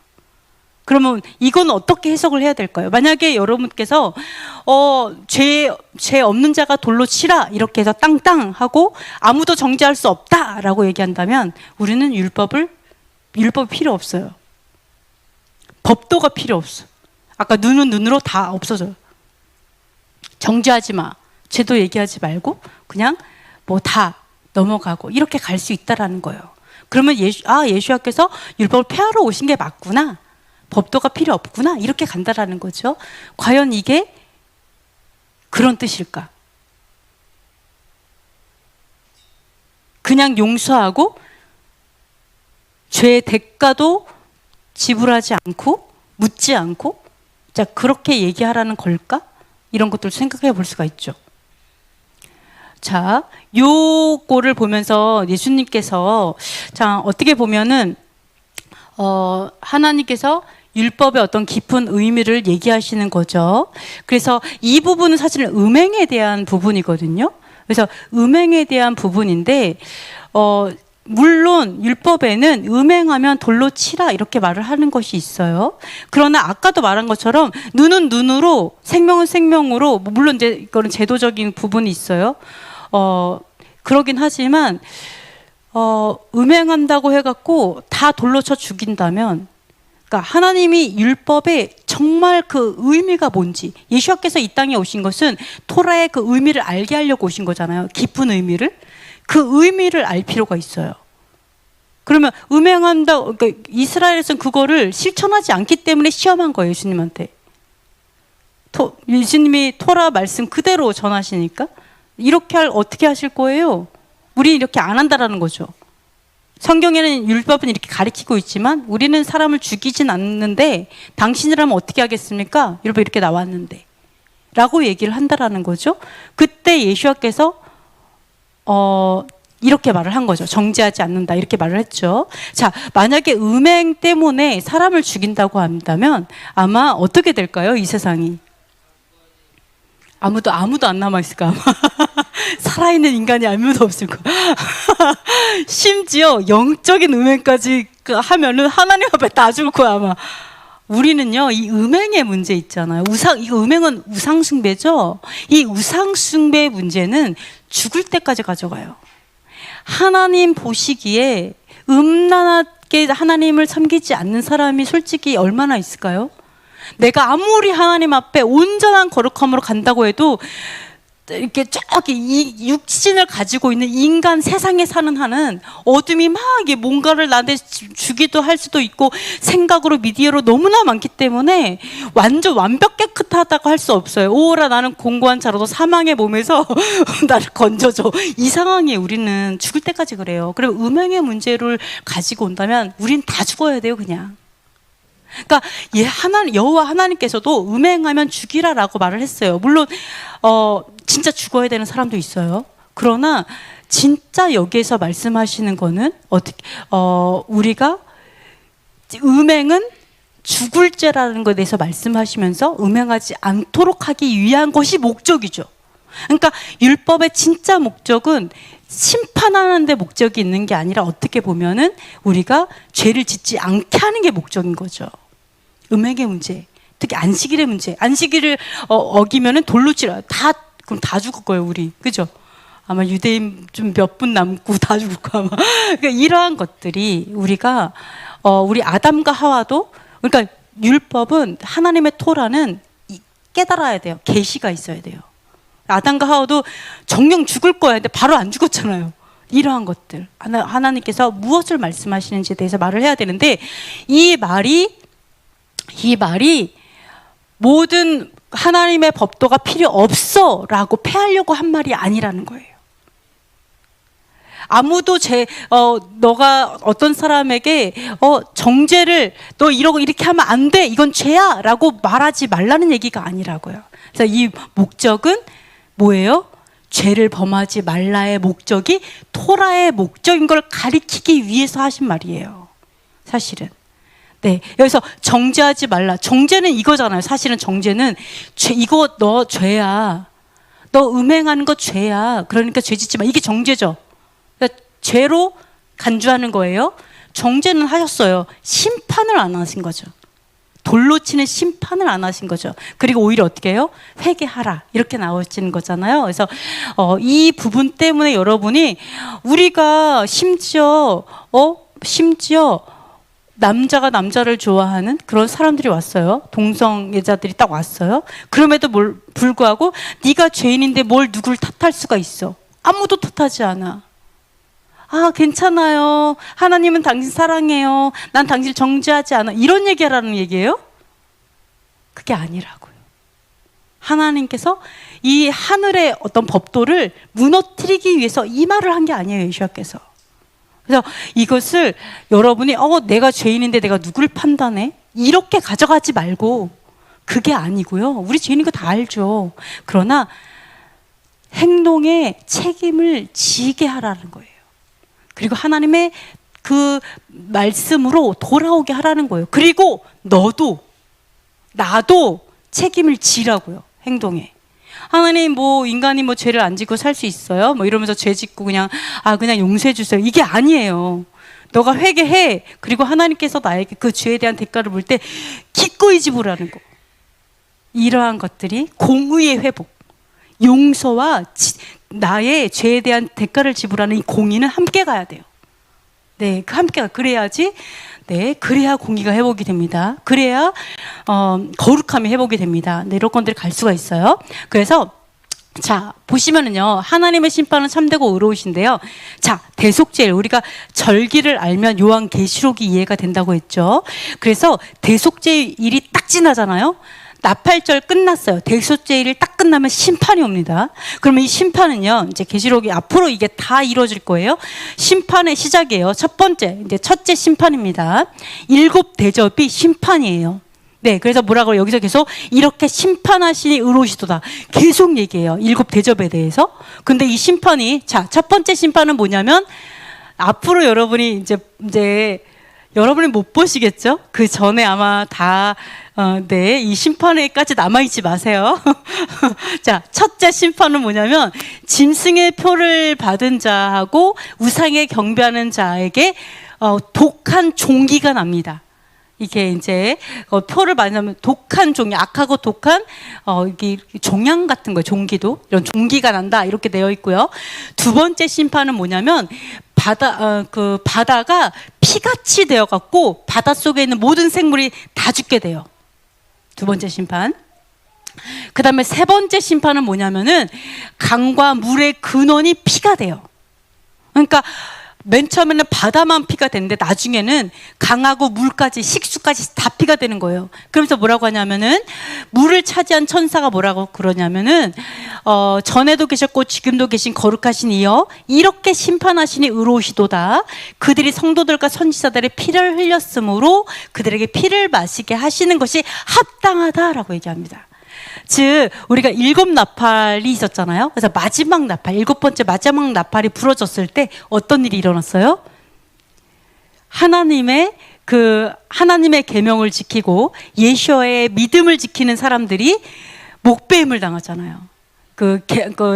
그러면 이건 어떻게 해석을 해야 될까요? 만약에 여러분께서 죄 없는 자가 돌로 치라 이렇게 해서 땅땅 하고 아무도 정죄할 수 없다라고 얘기한다면 우리는 율법이 필요 없어요. 법도가 필요 없어. 아까 눈은 눈으로 다 없어져요. 정죄하지 마, 죄도 얘기하지 말고 그냥 다 넘어가고 이렇게 갈 수 있다라는 거예요. 그러면 예수님께서 율법을 폐하러 오신 게 맞구나, 법도가 필요 없구나, 이렇게 간다라는 거죠. 과연 이게 그런 뜻일까? 그냥 용서하고 죄의 대가도 지불하지 않고 묻지 않고 자 그렇게 얘기하라는 걸까? 이런 것들 생각해 볼 수가 있죠. 자, 요거를 보면서 예수님께서 자 어떻게 보면은 하나님께서 율법의 어떤 깊은 의미를 얘기하시는 거죠. 그래서 이 부분은 사실 음행에 대한 부분이거든요. 그래서 음행에 대한 부분인데 물론 율법에는 음행하면 돌로 치라 이렇게 말을 하는 것이 있어요. 그러나 아까도 말한 것처럼 눈은 눈으로 생명은 생명으로 물론 이제 이거는 제도적인 부분이 있어요. 그러긴 하지만 음행한다고 해갖고 다 돌로 쳐 죽인다면 그러니까 하나님이 율법에 정말 그 의미가 뭔지 예수님께서 이 땅에 오신 것은 토라의 그 의미를 알게 하려고 오신 거잖아요. 깊은 의미를. 그 의미를 알 필요가 있어요. 그러면 음행한다, 그러니까 이스라엘에서는 그거를 실천하지 않기 때문에 시험한 거예요, 예수님한테. 예수님이 토라 말씀 그대로 전하시니까 이렇게 어떻게 하실 거예요? 우리 이렇게 안 한다라는 거죠. 성경에는 율법은 이렇게 가리키고 있지만 우리는 사람을 죽이진 않는데 당신이라면 어떻게 하겠습니까? 율법 이렇게 나왔는데 라고 얘기를 한다라는 거죠. 그때 예수님께서 이렇게 말을 한 거죠. 정죄하지 않는다 이렇게 말을 했죠. 자, 만약에 음행 때문에 사람을 죽인다고 한다면 아마 어떻게 될까요? 이 세상이 아무도 안 남아있을까 아마. 살아있는 인간이 아무도 없을 거야. 심지어 영적인 음행까지 하면은 하나님 앞에 다 죽을 거야 아마. 우리는요 이 음행의 문제 있잖아요. 이거 음행은 우상숭배죠. 이 우상숭배의 문제는 죽을 때까지 가져가요. 하나님 보시기에 음란하게 하나님을 섬기지 않는 사람이 솔직히 얼마나 있을까요? 내가 아무리 하나님 앞에 온전한 거룩함으로 간다고 해도 이렇게 저기 이 육신을 가지고 있는 인간 세상에 사는 한은 어둠이 막 이게 뭔가를 나한테 주기도 할 수도 있고 생각으로 미디어로 너무나 많기 때문에 완전 완벽 깨끗하다고 할 수 없어요. 오라 나는 공고한 자로도 사망의 몸에서 나를 건져줘. 이 상황에 우리는 죽을 때까지 그래요. 그럼 음행의 문제를 가지고 온다면 우린 다 죽어야 돼요 그냥. 그러니까 여호와 하나님께서도 음행하면 죽이라라고 말을 했어요. 물론 진짜 죽어야 되는 사람도 있어요. 그러나 진짜 여기에서 말씀하시는 거는 우리가 음행은 죽을 죄라는 것에 대해서 말씀하시면서 음행하지 않도록 하기 위한 것이 목적이죠. 그러니까 율법의 진짜 목적은 심판하는 데 목적이 있는 게 아니라 어떻게 보면은 우리가 죄를 짓지 않게 하는 게 목적인 거죠. 음행의 문제, 특히 안식일의 문제. 안식일을 어기면은 돌로 치라. 그럼 다 죽을 거예요, 우리. 그죠? 아마 유대인 좀 몇 분 남고 다 죽을 거 아마. 그러니까 이러한 것들이 우리가 우리 아담과 하와도 그러니까 율법은 하나님의 토라는 깨달아야 돼요. 계시가 있어야 돼요. 아담과 하와도 정령 죽을 거야. 근데 바로 안 죽었잖아요. 이러한 것들. 하나님께서 무엇을 말씀하시는지에 대해서 말을 해야 되는데 이 말이 모든 하나님의 법도가 필요 없어 라고 패하려고 한 말이 아니라는 거예요. 아무도 너가 어떤 사람에게 정죄를 너 이렇게 하면 안 돼. 이건 죄야 라고 말하지 말라는 얘기가 아니라고요. 그래서 이 목적은 뭐예요? 죄를 범하지 말라의 목적이 토라의 목적인 걸 가리키기 위해서 하신 말이에요. 사실은. 네, 여기서 정죄하지 말라. 정죄는 이거잖아요. 사실은 정죄는 이거 너 죄야. 너 음행하는 거 죄야. 그러니까 죄 짓지 마. 이게 정죄죠. 그러니까 죄로 간주하는 거예요. 정죄는 하셨어요. 심판을 안 하신 거죠. 돌로 치는 심판을 안 하신 거죠. 그리고 오히려 어떻게 해요? 회개하라 이렇게 나오시는 거잖아요. 그래서 이 부분 때문에 여러분이 우리가 심지어 남자가 남자를 좋아하는 그런 사람들이 왔어요. 동성애자들이 딱 왔어요. 그럼에도 불구하고 네가 죄인인데 뭘 누굴 탓할 수가 있어? 아무도 탓하지 않아. 아, 괜찮아요. 하나님은 당신 사랑해요. 난 당신을 정죄하지 않아. 이런 얘기하라는 얘기예요? 그게 아니라고요. 하나님께서 이 하늘의 어떤 법도를 무너뜨리기 위해서 이 말을 한 게 아니에요, 예수님께서. 그래서 이것을 여러분이 내가 죄인인데 내가 누굴 판단해? 이렇게 가져가지 말고 그게 아니고요. 우리 죄인인 거 다 알죠. 그러나 행동에 책임을 지게 하라는 거예요. 그리고 하나님의 그 말씀으로 돌아오게 하라는 거예요. 그리고 너도 나도 책임을 지라고요. 행동에. 하나님 뭐 인간이 뭐 죄를 안 짓고 살 수 있어요? 뭐 이러면서 죄 짓고 그냥 용서해 주세요. 이게 아니에요. 너가 회개해. 그리고 하나님께서 나에게 그 죄에 대한 대가를 물 때 기꺼이 지불하는 거. 이러한 것들이 공의의 회복, 용서와 나의 죄에 대한 대가를 지불하는 이 공의는 함께 가야 돼요. 네, 함께 그래야지. 네, 그래야 공의가 회복이 됩니다. 그래야 거룩함이 회복이 됩니다. 네, 이런 것들이 갈 수가 있어요. 그래서 자, 보시면은요, 하나님의 심판은 참되고 의로우신데요. 자, 대속죄일, 우리가 절기를 알면 요한계시록이 이해가 된다고 했죠. 그래서 대속죄일이 딱 지나잖아요. 나팔절 끝났어요. 대속죄일이 딱 끝나면 심판이 옵니다. 그러면 이 심판은요, 이제 계시록이 앞으로 이게 다 이루어질 거예요. 심판의 시작이에요. 첫 번째, 이제 첫째 심판입니다. 7 대접이 심판이에요. 네, 그래서 뭐라고 여기서 계속 이렇게 심판하시니 의로우시도다. 계속 얘기해요. 7 대접에 대해서. 근데 이 심판이, 자, 첫 번째 심판은 뭐냐면, 앞으로 여러분이 이제 여러분이 못 보시겠죠? 그 전에 아마 다, 네, 이 심판에까지 남아있지 마세요. 자, 첫째 심판은 뭐냐면, 짐승의 표를 받은 자하고 우상에 경배하는 자에게 독한 종기가 납니다. 이게 이제 표를 받으면 독한 종이, 악하고 독한 이게 종양 같은 거예요. 종기도 이런 종기가 난다 이렇게 되어 있고요. 두 번째 심판은 뭐냐면 바다가 피같이 되어 갖고 바다 속에 있는 모든 생물이 다 죽게 돼요. 두 번째 심판. 그 다음에 세 번째 심판은 뭐냐면은 강과 물의 근원이 피가 돼요. 그러니까 맨 처음에는 바다만 피가 되는데 나중에는 강하고 물까지 식수까지 다 피가 되는 거예요. 그러면서 뭐라고 하냐면은 물을 차지한 천사가 뭐라고 그러냐면은 전에도 계셨고 지금도 계신 거룩하신 이여 이렇게 심판하시니 의로우시도다. 그들이 성도들과 선지자들의 피를 흘렸으므로 그들에게 피를 마시게 하시는 것이 합당하다라고 얘기합니다. 즉 우리가 7 나팔이 있었잖아요. 그래서 마지막 나팔, 7번째 마지막 나팔이 부러졌을 때 어떤 일이 일어났어요? 하나님의 계명을 지키고 예수와의 믿음을 지키는 사람들이 목배임을 당하잖아요. 그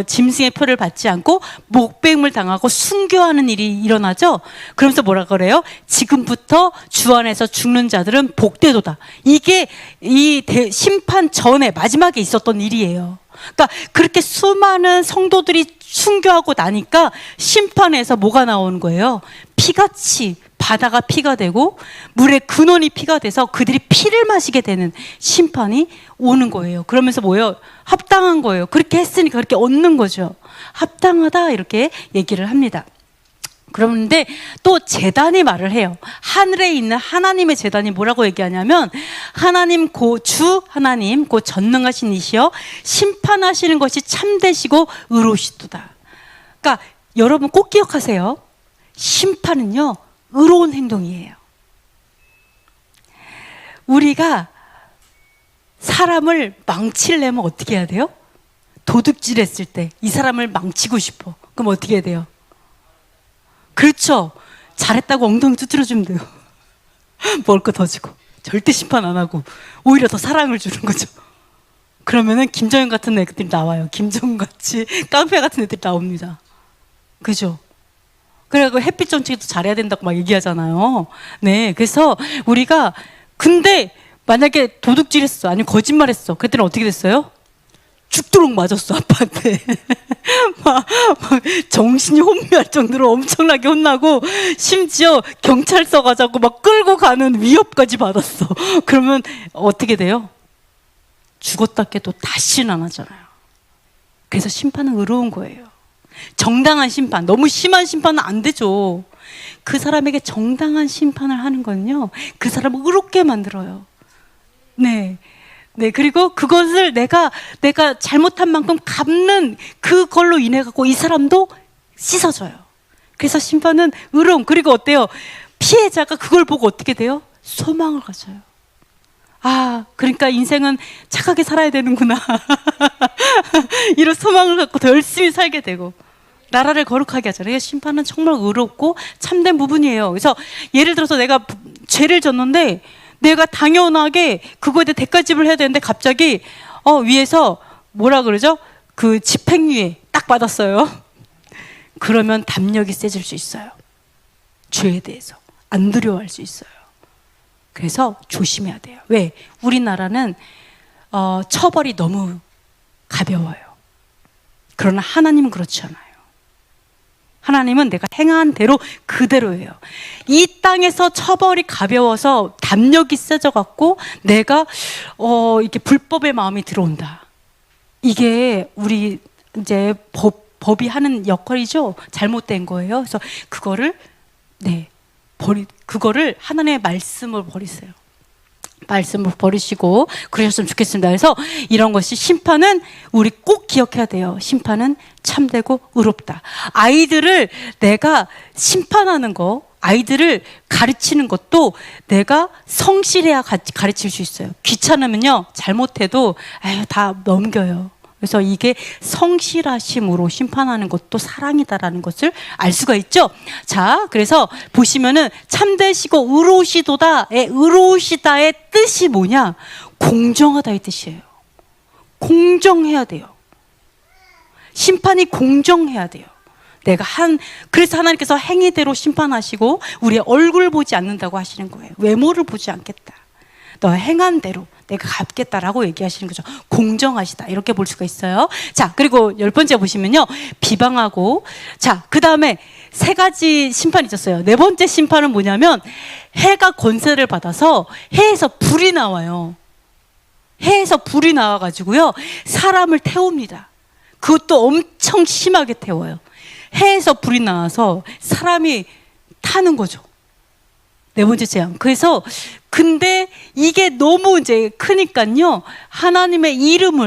짐승의 표를 받지 않고 목배임을 당하고 순교하는 일이 일어나죠. 그러면서 뭐라 그래요? 지금부터 주 안에서 죽는 자들은 복되도다. 이게 심판 전에 마지막에 있었던 일이에요. 그러니까 그렇게 수많은 성도들이 순교하고 나니까 심판에서 뭐가 나오는 거예요? 피같이 바다가 피가 되고 물의 근원이 피가 돼서 그들이 피를 마시게 되는 심판이 오는 거예요. 그러면서 뭐예요? 합당한 거예요. 그렇게 했으니까 그렇게 얻는 거죠. 합당하다 이렇게 얘기를 합니다. 그런데 또 제단이 말을 해요. 하늘에 있는 하나님의 제단이 뭐라고 얘기하냐면 하나님 주 하나님 전능하신 이시여 심판하시는 것이 참되시고 의로우시도다. 그러니까 여러분 꼭 기억하세요. 심판은요 의로운 행동이에요. 우리가 사람을 망치려면 어떻게 해야 돼요? 도둑질했을 때 이 사람을 망치고 싶어. 그럼 어떻게 해야 돼요? 그렇죠. 잘했다고 엉덩이 두드려주면 돼요. 먹을 거 더 주고 절대 심판 안 하고 오히려 더 사랑을 주는 거죠. 그러면은 김정은 같은 애들이 나와요. 김정은 같이 깡패 같은 애들이 나옵니다. 그죠? 그래서 햇빛 정책도 잘해야 된다고 막 얘기하잖아요. 네, 그래서 우리가 근데 만약에 도둑질했어, 아니면 거짓말했어, 그때는 어떻게 됐어요? 죽도록 맞았어 아빠한테. 막 정신이 혼미할 정도로 엄청나게 혼나고 심지어 경찰서 가자고 막 끌고 가는 위협까지 받았어. 그러면 어떻게 돼요? 죽었다 깨도 다시는 안 하잖아요. 그래서 심판은 의로운 거예요. 정당한 심판, 너무 심한 심판은 안 되죠. 그 사람에게 정당한 심판을 하는 건요, 그 사람을 의롭게 만들어요. 네. 네, 그리고 그것을 내가 잘못한 만큼 갚는 그걸로 인해 갖고 이 사람도 씻어져요. 그래서 심판은 의로움. 그리고 어때요? 피해자가 그걸 보고 어떻게 돼요? 소망을 가져요. 아, 그러니까 인생은 착하게 살아야 되는구나. 이런 소망을 갖고 더 열심히 살게 되고 나라를 거룩하게 하잖아요. 심판은 정말 의롭고 참된 부분이에요. 그래서 예를 들어서 내가 죄를 졌는데 내가 당연하게 그거에 대해 대가집을 해야 되는데 갑자기 위에서 뭐라 그러죠? 그 집행유예 딱 받았어요. 그러면 담력이 세질 수 있어요. 죄에 대해서 안 두려워할 수 있어요. 그래서 조심해야 돼요. 왜? 우리나라는 처벌이 너무 가벼워요. 그러나 하나님은 그렇지 않아요. 하나님은 내가 행한 대로 그대로예요. 이 땅에서 처벌이 가벼워서 담력이 세져갖고 내가 이렇게 불법의 마음이 들어온다. 이게 우리 이제 법이 하는 역할이죠. 잘못된 거예요. 그래서 그거를 그거를 하나님의 말씀을 버리세요. 말씀을 버리시고 그러셨으면 좋겠습니다. 그래서 이런 것이 심판은 우리 꼭 기억해야 돼요. 심판은 참되고 의롭다. 아이들을 내가 심판하는 거, 아이들을 가르치는 것도 내가 성실해야 가르칠 수 있어요. 귀찮으면요, 잘못해도 다 넘겨요. 그래서 이게 성실하심으로 심판하는 것도 사랑이다라는 것을 알 수가 있죠. 자, 그래서 보시면은 참되시고 의로우시도다의 의로우시다의 뜻이 뭐냐? 공정하다의 뜻이에요. 공정해야 돼요. 심판이 공정해야 돼요. 그래서 하나님께서 행위대로 심판하시고 우리의 얼굴 보지 않는다고 하시는 거예요. 외모를 보지 않겠다. 너 행한 대로 내가 갚겠다라고 얘기하시는 거죠. 공정하시다 이렇게 볼 수가 있어요. 자, 그리고 10번째 보시면요, 비방하고. 자, 그 다음에 3가지 심판이 있었어요. 4번째 심판은 뭐냐면 해가 권세를 받아서 해에서 불이 나와요. 해에서 불이 나와가지고요 사람을 태웁니다. 그것도 엄청 심하게 태워요. 해에서 불이 나와서 사람이 타는 거죠. 4번째 재앙. 그래서 근데 이게 너무 이제 크니까요, 하나님의 이름,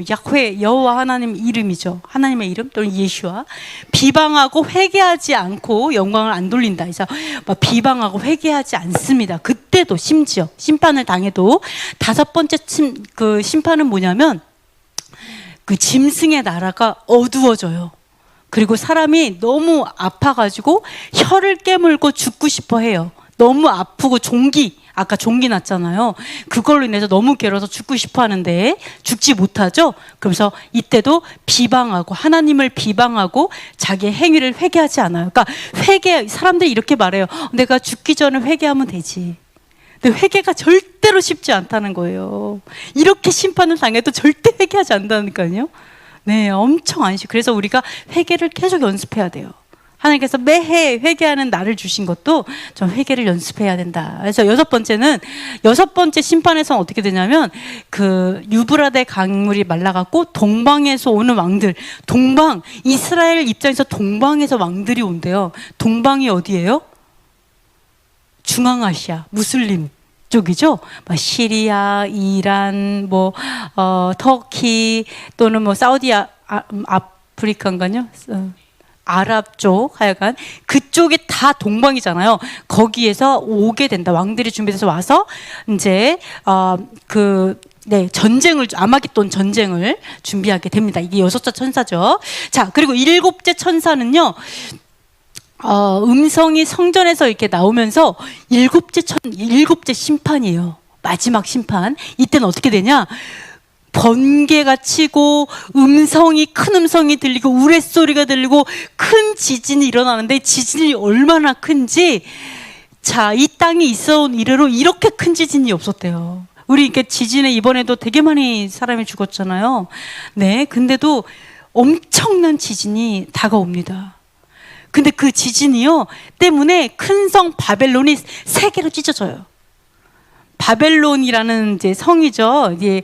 야훼, 여호와 하나님 이름이죠. 하나님의 이름 또는 예수와 비방하고 회개하지 않고 영광을 안 돌린다. 그래서 막 비방하고 회개하지 않습니다. 그때도 심지어 심판을 당해도 5번째 그 심판은 뭐냐면 그 짐승의 나라가 어두워져요. 그리고 사람이 너무 아파가지고 혀를 깨물고 죽고 싶어 해요. 너무 아프고 아까 종기 났잖아요. 그걸로 인해서 너무 괴로워서 죽고 싶어 하는데 죽지 못하죠. 그래서 이때도 비방하고 하나님을 비방하고 자기의 행위를 회개하지 않아요. 그러니까 사람들이 이렇게 말해요. 내가 죽기 전에 회개하면 되지. 근데 회개가 절대로 쉽지 않다는 거예요. 이렇게 심판을 당해도 절대 회개하지 않는다니까요. 네, 엄청 안심. 그래서 우리가 회개를 계속 연습해야 돼요. 하나님께서 매해 회개하는 날을 주신 것도 좀 회개를 연습해야 된다. 그래서 6번째 심판에서는 어떻게 되냐면 그 유브라데 강물이 말라갖고 동방에서 오는 왕들, 이스라엘 입장에서 동방에서 왕들이 온대요. 동방이 어디예요? 중앙아시아, 무슬림 쪽이죠. 시리아, 이란, 터키 또는 사우디 아프리카인가요? 아랍 쪽, 하여간 그쪽이 다 동방이잖아요. 거기에서 오게 된다. 왕들이 준비돼서 와서 이제 전쟁을, 아마겟돈 전쟁을 준비하게 됩니다. 이게 6째 천사죠. 자, 그리고 7째 천사는요, 음성이 성전에서 이렇게 나오면서 7째 심판이에요. 마지막 심판. 이때는 어떻게 되냐? 번개가 치고 큰 음성이 들리고 우레소리가 들리고 큰 지진이 일어나는데 지진이 얼마나 큰지, 자, 이 땅이 있어온 이래로 이렇게 큰 지진이 없었대요. 우리 이렇게 지진에 이번에도 되게 많이 사람이 죽었잖아요. 네, 근데도 엄청난 지진이 다가옵니다. 근데 그 지진이요 때문에 큰 성 바벨론이 3개로 찢어져요. 바벨론이라는 이제 성이죠. 이제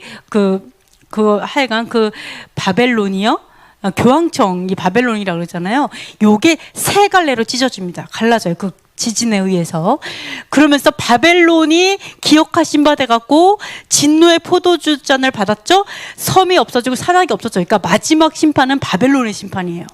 하여간 바벨론이요, 교황청이 바벨론이라고 그러잖아요. 요게 3갈래로 찢어집니다. 갈라져요. 그 지진에 의해서. 그러면서 바벨론이 기억하신 바 돼갖고 진노의 포도주 잔을 받았죠. 섬이 없어지고 산악이 없어져요. 그러니까 마지막 심판은 바벨론의 심판이에요.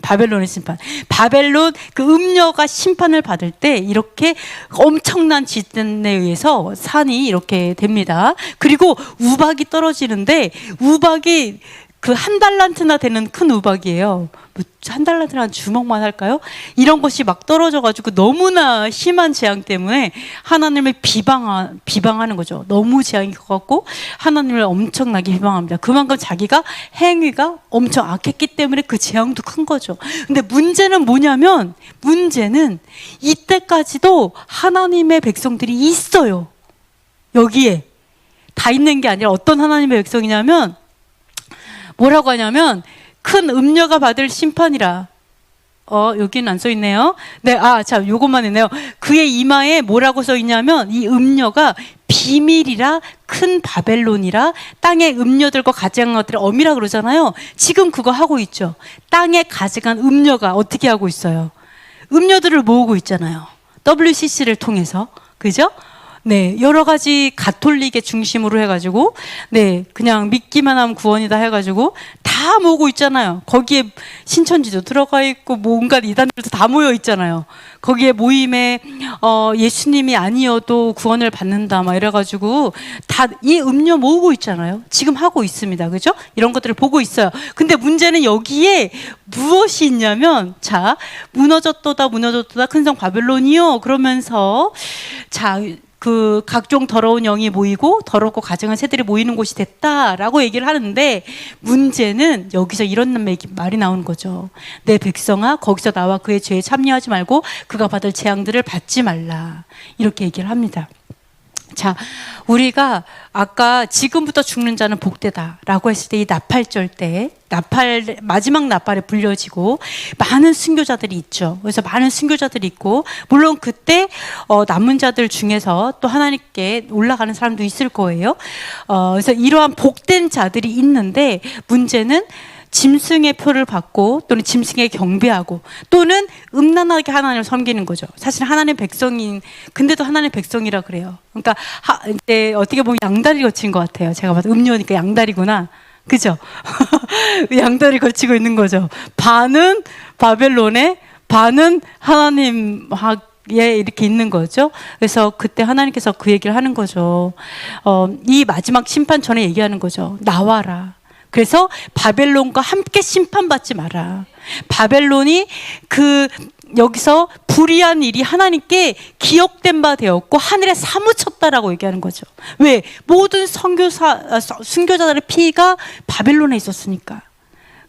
바벨론의 심판. 바벨론 그 음녀가 심판을 받을 때 이렇게 엄청난 지진에 의해서 산이 이렇게 됩니다. 그리고 우박이 떨어지는데 우박이 그 한 달란트나 되는 큰 우박이에요. 뭐 한 달란트나 한 주먹만 할까요? 이런 것이 막 떨어져가지고 너무나 심한 재앙 때문에 하나님을 비방하는 거죠. 너무 재앙이 커갖고 하나님을 엄청나게 비방합니다. 그만큼 자기가 행위가 엄청 악했기 때문에 그 재앙도 큰 거죠. 근데 문제는 뭐냐면 문제는 이때까지도 하나님의 백성들이 있어요. 여기에 다 있는 게 아니라 어떤 하나님의 백성이냐면 뭐라고 하냐면 큰 음녀가 받을 심판이라. 여기는 안 써 있네요. 네, 자, 요것만 있네요. 그의 이마에 뭐라고 써 있냐면 이 음녀가 비밀이라 큰 바벨론이라 땅의 음녀들과 가증한 것들을 엄이라 그러잖아요. 지금 그거 하고 있죠. 땅에 가증한 음녀가 어떻게 하고 있어요? 음녀들을 모으고 있잖아요. WCC를 통해서. 그죠? 네, 여러 가지 가톨릭의 중심으로 해가지고, 네, 그냥 믿기만 하면 구원이다 해가지고 다 모으고 있잖아요. 거기에 신천지도 들어가 있고, 뭔가 이단들도 다 모여 있잖아요. 거기에 모임에, 예수님이 아니어도 구원을 받는다, 막 이래가지고 다 이 음료 모으고 있잖아요. 지금 하고 있습니다. 그죠? 이런 것들을 보고 있어요. 근데 문제는 여기에 무엇이 있냐면, 자, 무너졌도다, 큰 성 바벨론이요. 그러면서, 자, 그 각종 더러운 영이 모이고 더럽고 가증한 새들이 모이는 곳이 됐다라고 얘기를 하는데 문제는 여기서 이런 말이 나오는 거죠. 내 백성아 거기서 나와 그의 죄에 참여하지 말고 그가 받을 재앙들을 받지 말라. 이렇게 얘기를 합니다. 자, 우리가 아까 지금부터 죽는 자는 복되다라고 했을 때 이 나팔절 때 마지막 나팔에 불려지고 많은 순교자들이 있죠. 그래서 많은 순교자들이 있고 물론 그때 남은 자들 중에서 또 하나님께 올라가는 사람도 있을 거예요. 그래서 이러한 복된 자들이 있는데 문제는 짐승의 표를 받고 또는 짐승에 경배하고 또는 음란하게 하나님을 섬기는 거죠. 사실 하나님의 백성인 근데도 하나님의 백성이라 그래요. 그러니까 이제 어떻게 보면 양다리 거친 것 같아요. 제가 봐도 음료니까 양다리구나. 그죠? 양다리 걸치고 있는 거죠. 반은 바벨론에 반은 하나님에 이렇게 있는 거죠. 그래서 그때 하나님께서 그 얘기를 하는 거죠. 이 마지막 심판 전에 얘기하는 거죠. 나와라. 그래서 바벨론과 함께 심판받지 마라. 바벨론이 여기서 불의한 일이 하나님께 기억된 바 되었고 하늘에 사무쳤다라고 얘기하는 거죠. 왜? 모든 순교자들의 피가 바벨론에 있었으니까.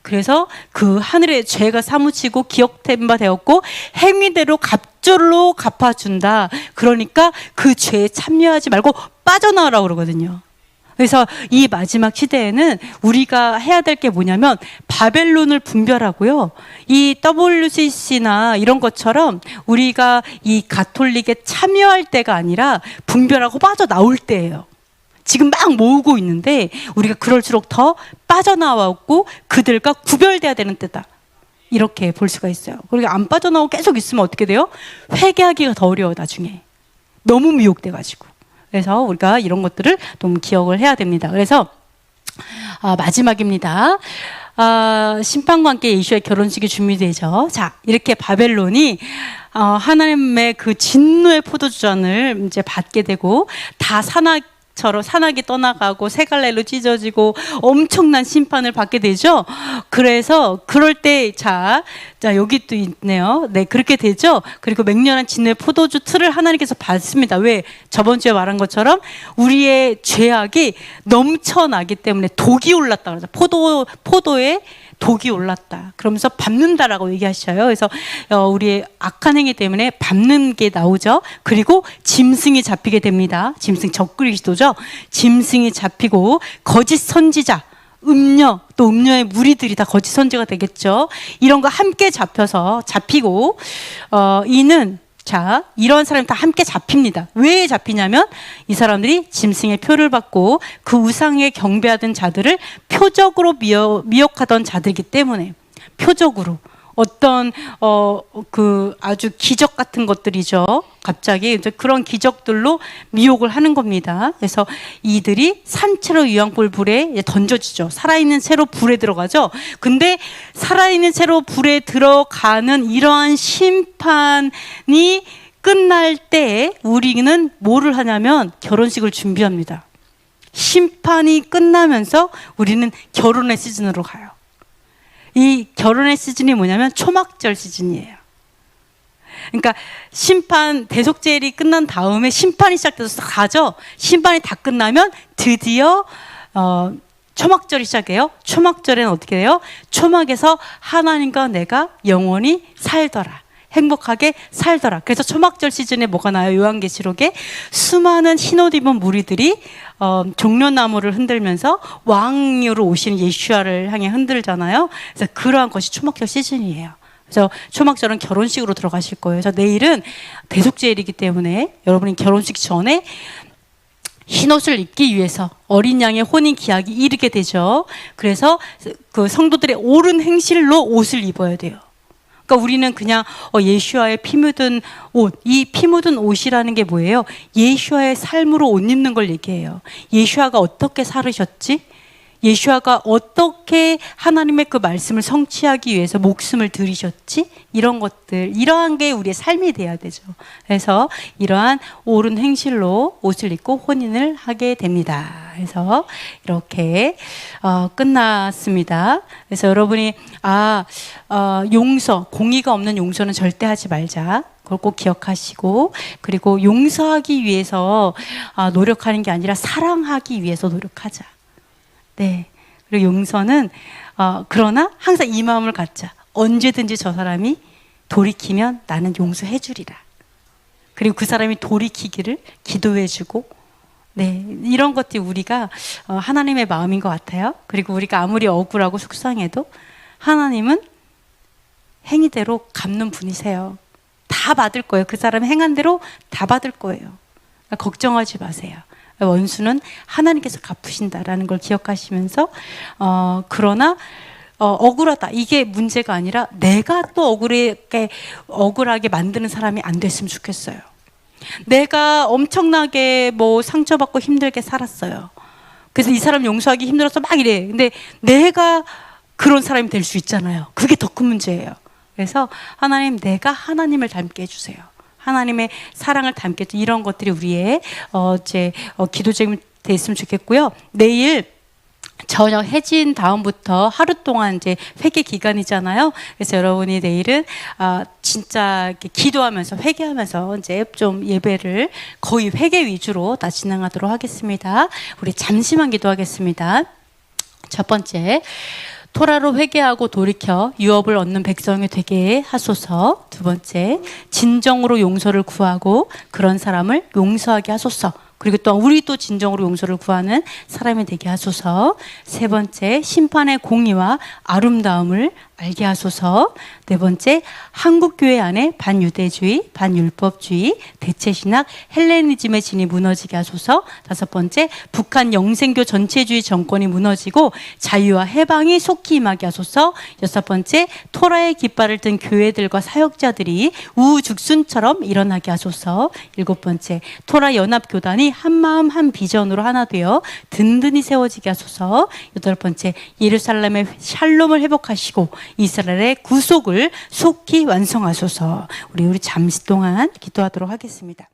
그래서 그 하늘의 죄가 사무치고 기억된 바 되었고 행위대로 갑절로 갚아준다. 그러니까 그 죄에 참여하지 말고 빠져나오라고 그러거든요. 그래서 이 마지막 시대에는 우리가 해야 될 게 뭐냐면 바벨론을 분별하고요. 이 WCC나 이런 것처럼 우리가 이 가톨릭에 참여할 때가 아니라 분별하고 빠져나올 때예요. 지금 막 모으고 있는데 우리가 그럴수록 더 빠져나왔고 그들과 구별돼야 되는 때다. 이렇게 볼 수가 있어요. 그리고 안 빠져나오고 계속 있으면 어떻게 돼요? 회개하기가 더 어려워 나중에. 너무 미혹돼가지고. 그래서 우리가 이런 것들을 좀 기억을 해야 됩니다. 그래서 마지막입니다. 심판과 함께 예수의 결혼식이 준비되죠. 자, 이렇게 바벨론이 하나님의 그 진노의 포도주잔을 이제 받게 되고 다 산악이 떠나가고 새 갈래로 찢어지고 엄청난 심판을 받게 되죠. 그래서 그럴 때 자 여기 또 있네요. 네, 그렇게 되죠. 그리고 맹렬한 진노의 포도주 틀을 하나님께서 받습니다. 왜? 저번 주에 말한 것처럼 우리의 죄악이 넘쳐나기 때문에 독이 올랐다 그러죠. 포도에 독이 올랐다. 그러면서 밟는다라고 얘기하셔요. 그래서 우리의 악한 행위 때문에 밟는 게 나오죠. 그리고 짐승이 잡히게 됩니다. 짐승 적그리스도죠. 짐승이 잡히고 거짓 선지자, 음녀, 또 음녀의 무리들이 다 거짓 선지가 되겠죠. 이런 거 함께 잡히고 이는 자, 이런 사람이 다 함께 잡힙니다. 왜 잡히냐면 이 사람들이 짐승의 표를 받고 그 우상에 경배하던 자들을 표적으로 미혹하던 자들이기 때문에 표적으로 어떤 그 아주 기적 같은 것들이죠. 갑자기 이제 그런 기적들로 미혹을 하는 겁니다. 그래서 이들이 산채로 유황불 불에 던져지죠. 살아있는 채로 불에 들어가죠. 근데 살아있는 채로 불에 들어가는 이러한 심판이 끝날 때 우리는 뭐를 하냐면 결혼식을 준비합니다. 심판이 끝나면서 우리는 결혼의 시즌으로 가요. 이 결혼의 시즌이 뭐냐면 초막절 시즌이에요. 그러니까 심판, 대속죄일이 끝난 다음에 심판이 시작돼서 가죠. 심판이 다 끝나면 드디어 초막절이 시작해요. 초막절에는 어떻게 돼요? 초막에서 하나님과 내가 영원히 살더라. 행복하게 살더라. 그래서 초막절 시즌에 뭐가 나요? 요한계시록에 수많은 흰옷 입은 무리들이 종려나무를 흔들면서 왕으로 오시는 예수야를 향해 흔들잖아요. 그래서 그러한 것이 초막절 시즌이에요. 그래서 초막절은 결혼식으로 들어가실 거예요. 그래서 내일은 대속죄일이기 때문에 여러분이 결혼식 전에 흰옷을 입기 위해서 어린 양의 혼인 기약이 이르게 되죠. 그래서 그 성도들의 옳은 행실로 옷을 입어야 돼요. 그러니까 우리는 그냥 예수와의 피 묻은 옷, 이 피 묻은 옷이라는 게 뭐예요? 예수와의 삶으로 옷 입는 걸 얘기해요. 예수와가 어떻게 살으셨지? 예수와가 어떻게 하나님의 그 말씀을 성취하기 위해서 목숨을 들이셨지? 이런 것들, 이러한 게 우리의 삶이 돼야 되죠. 그래서 이러한 옳은 행실로 옷을 입고 혼인을 하게 됩니다. 그래서 이렇게 끝났습니다. 그래서 여러분이 용서, 공의가 없는 용서는 절대 하지 말자. 그걸 꼭 기억하시고, 그리고 용서하기 위해서 노력하는 게 아니라 사랑하기 위해서 노력하자. 네. 그리고 용서는 그러나 항상 이 마음을 갖자. 언제든지 저 사람이 돌이키면 나는 용서해 주리라. 그리고 그 사람이 돌이키기를 기도해 주고, 네, 이런 것들이 우리가 하나님의 마음인 것 같아요. 그리고 우리가 아무리 억울하고 속상해도 하나님은 행위대로 갚는 분이세요. 다 받을 거예요. 그 사람 행한 대로 다 받을 거예요. 그러니까 걱정하지 마세요. 원수는 하나님께서 갚으신다라는 걸 기억하시면서 그러나 억울하다, 이게 문제가 아니라 내가 또 억울하게 만드는 사람이 안 됐으면 좋겠어요. 내가 엄청나게 상처받고 힘들게 살았어요. 그래서 이 사람 용서하기 힘들어서 막 이래. 근데 내가 그런 사람이 될 수 있잖아요. 그게 더 큰 문제예요. 그래서 하나님, 내가 하나님을 닮게 해주세요. 하나님의 사랑을 담게 해주세요. 이런 것들이 우리의 기도 제목이 됐으면 좋겠고요. 내일 저녁 해진 다음부터 하루 동안 이제 회개 기간이잖아요. 그래서 여러분이 내일은 진짜 이렇게 기도하면서 회개하면서 이제 좀 예배를 거의 회개 위주로 다 진행하도록 하겠습니다. 우리 잠시만 기도하겠습니다. 첫 번째, 토라로 회개하고 돌이켜 유업을 얻는 백성이 되게 하소서. 두 번째, 진정으로 용서를 구하고 그런 사람을 용서하게 하소서. 그리고 또 우리도 진정으로 용서를 구하는 사람이 되게 하소서. 세 번째, 심판의 공의와 아름다움을 알게 하소서. 네 번째, 한국교회 안에 반유대주의, 반율법주의, 대체신학, 헬레니즘의 진이 무너지게 하소서. 다섯 번째, 북한 영생교 전체주의 정권이 무너지고 자유와 해방이 속히 임하게 하소서. 여섯 번째, 토라의 깃발을 든 교회들과 사역자들이 우후죽순처럼 일어나게 하소서. 일곱 번째, 토라 연합교단이 한마음 한 비전으로 하나 되어 든든히 세워지게 하소서. 여덟 번째, 예루살렘의 샬롬을 회복하시고 이스라엘의 구속을 속히 완성하소서. 우리 잠시 동안 기도하도록 하겠습니다.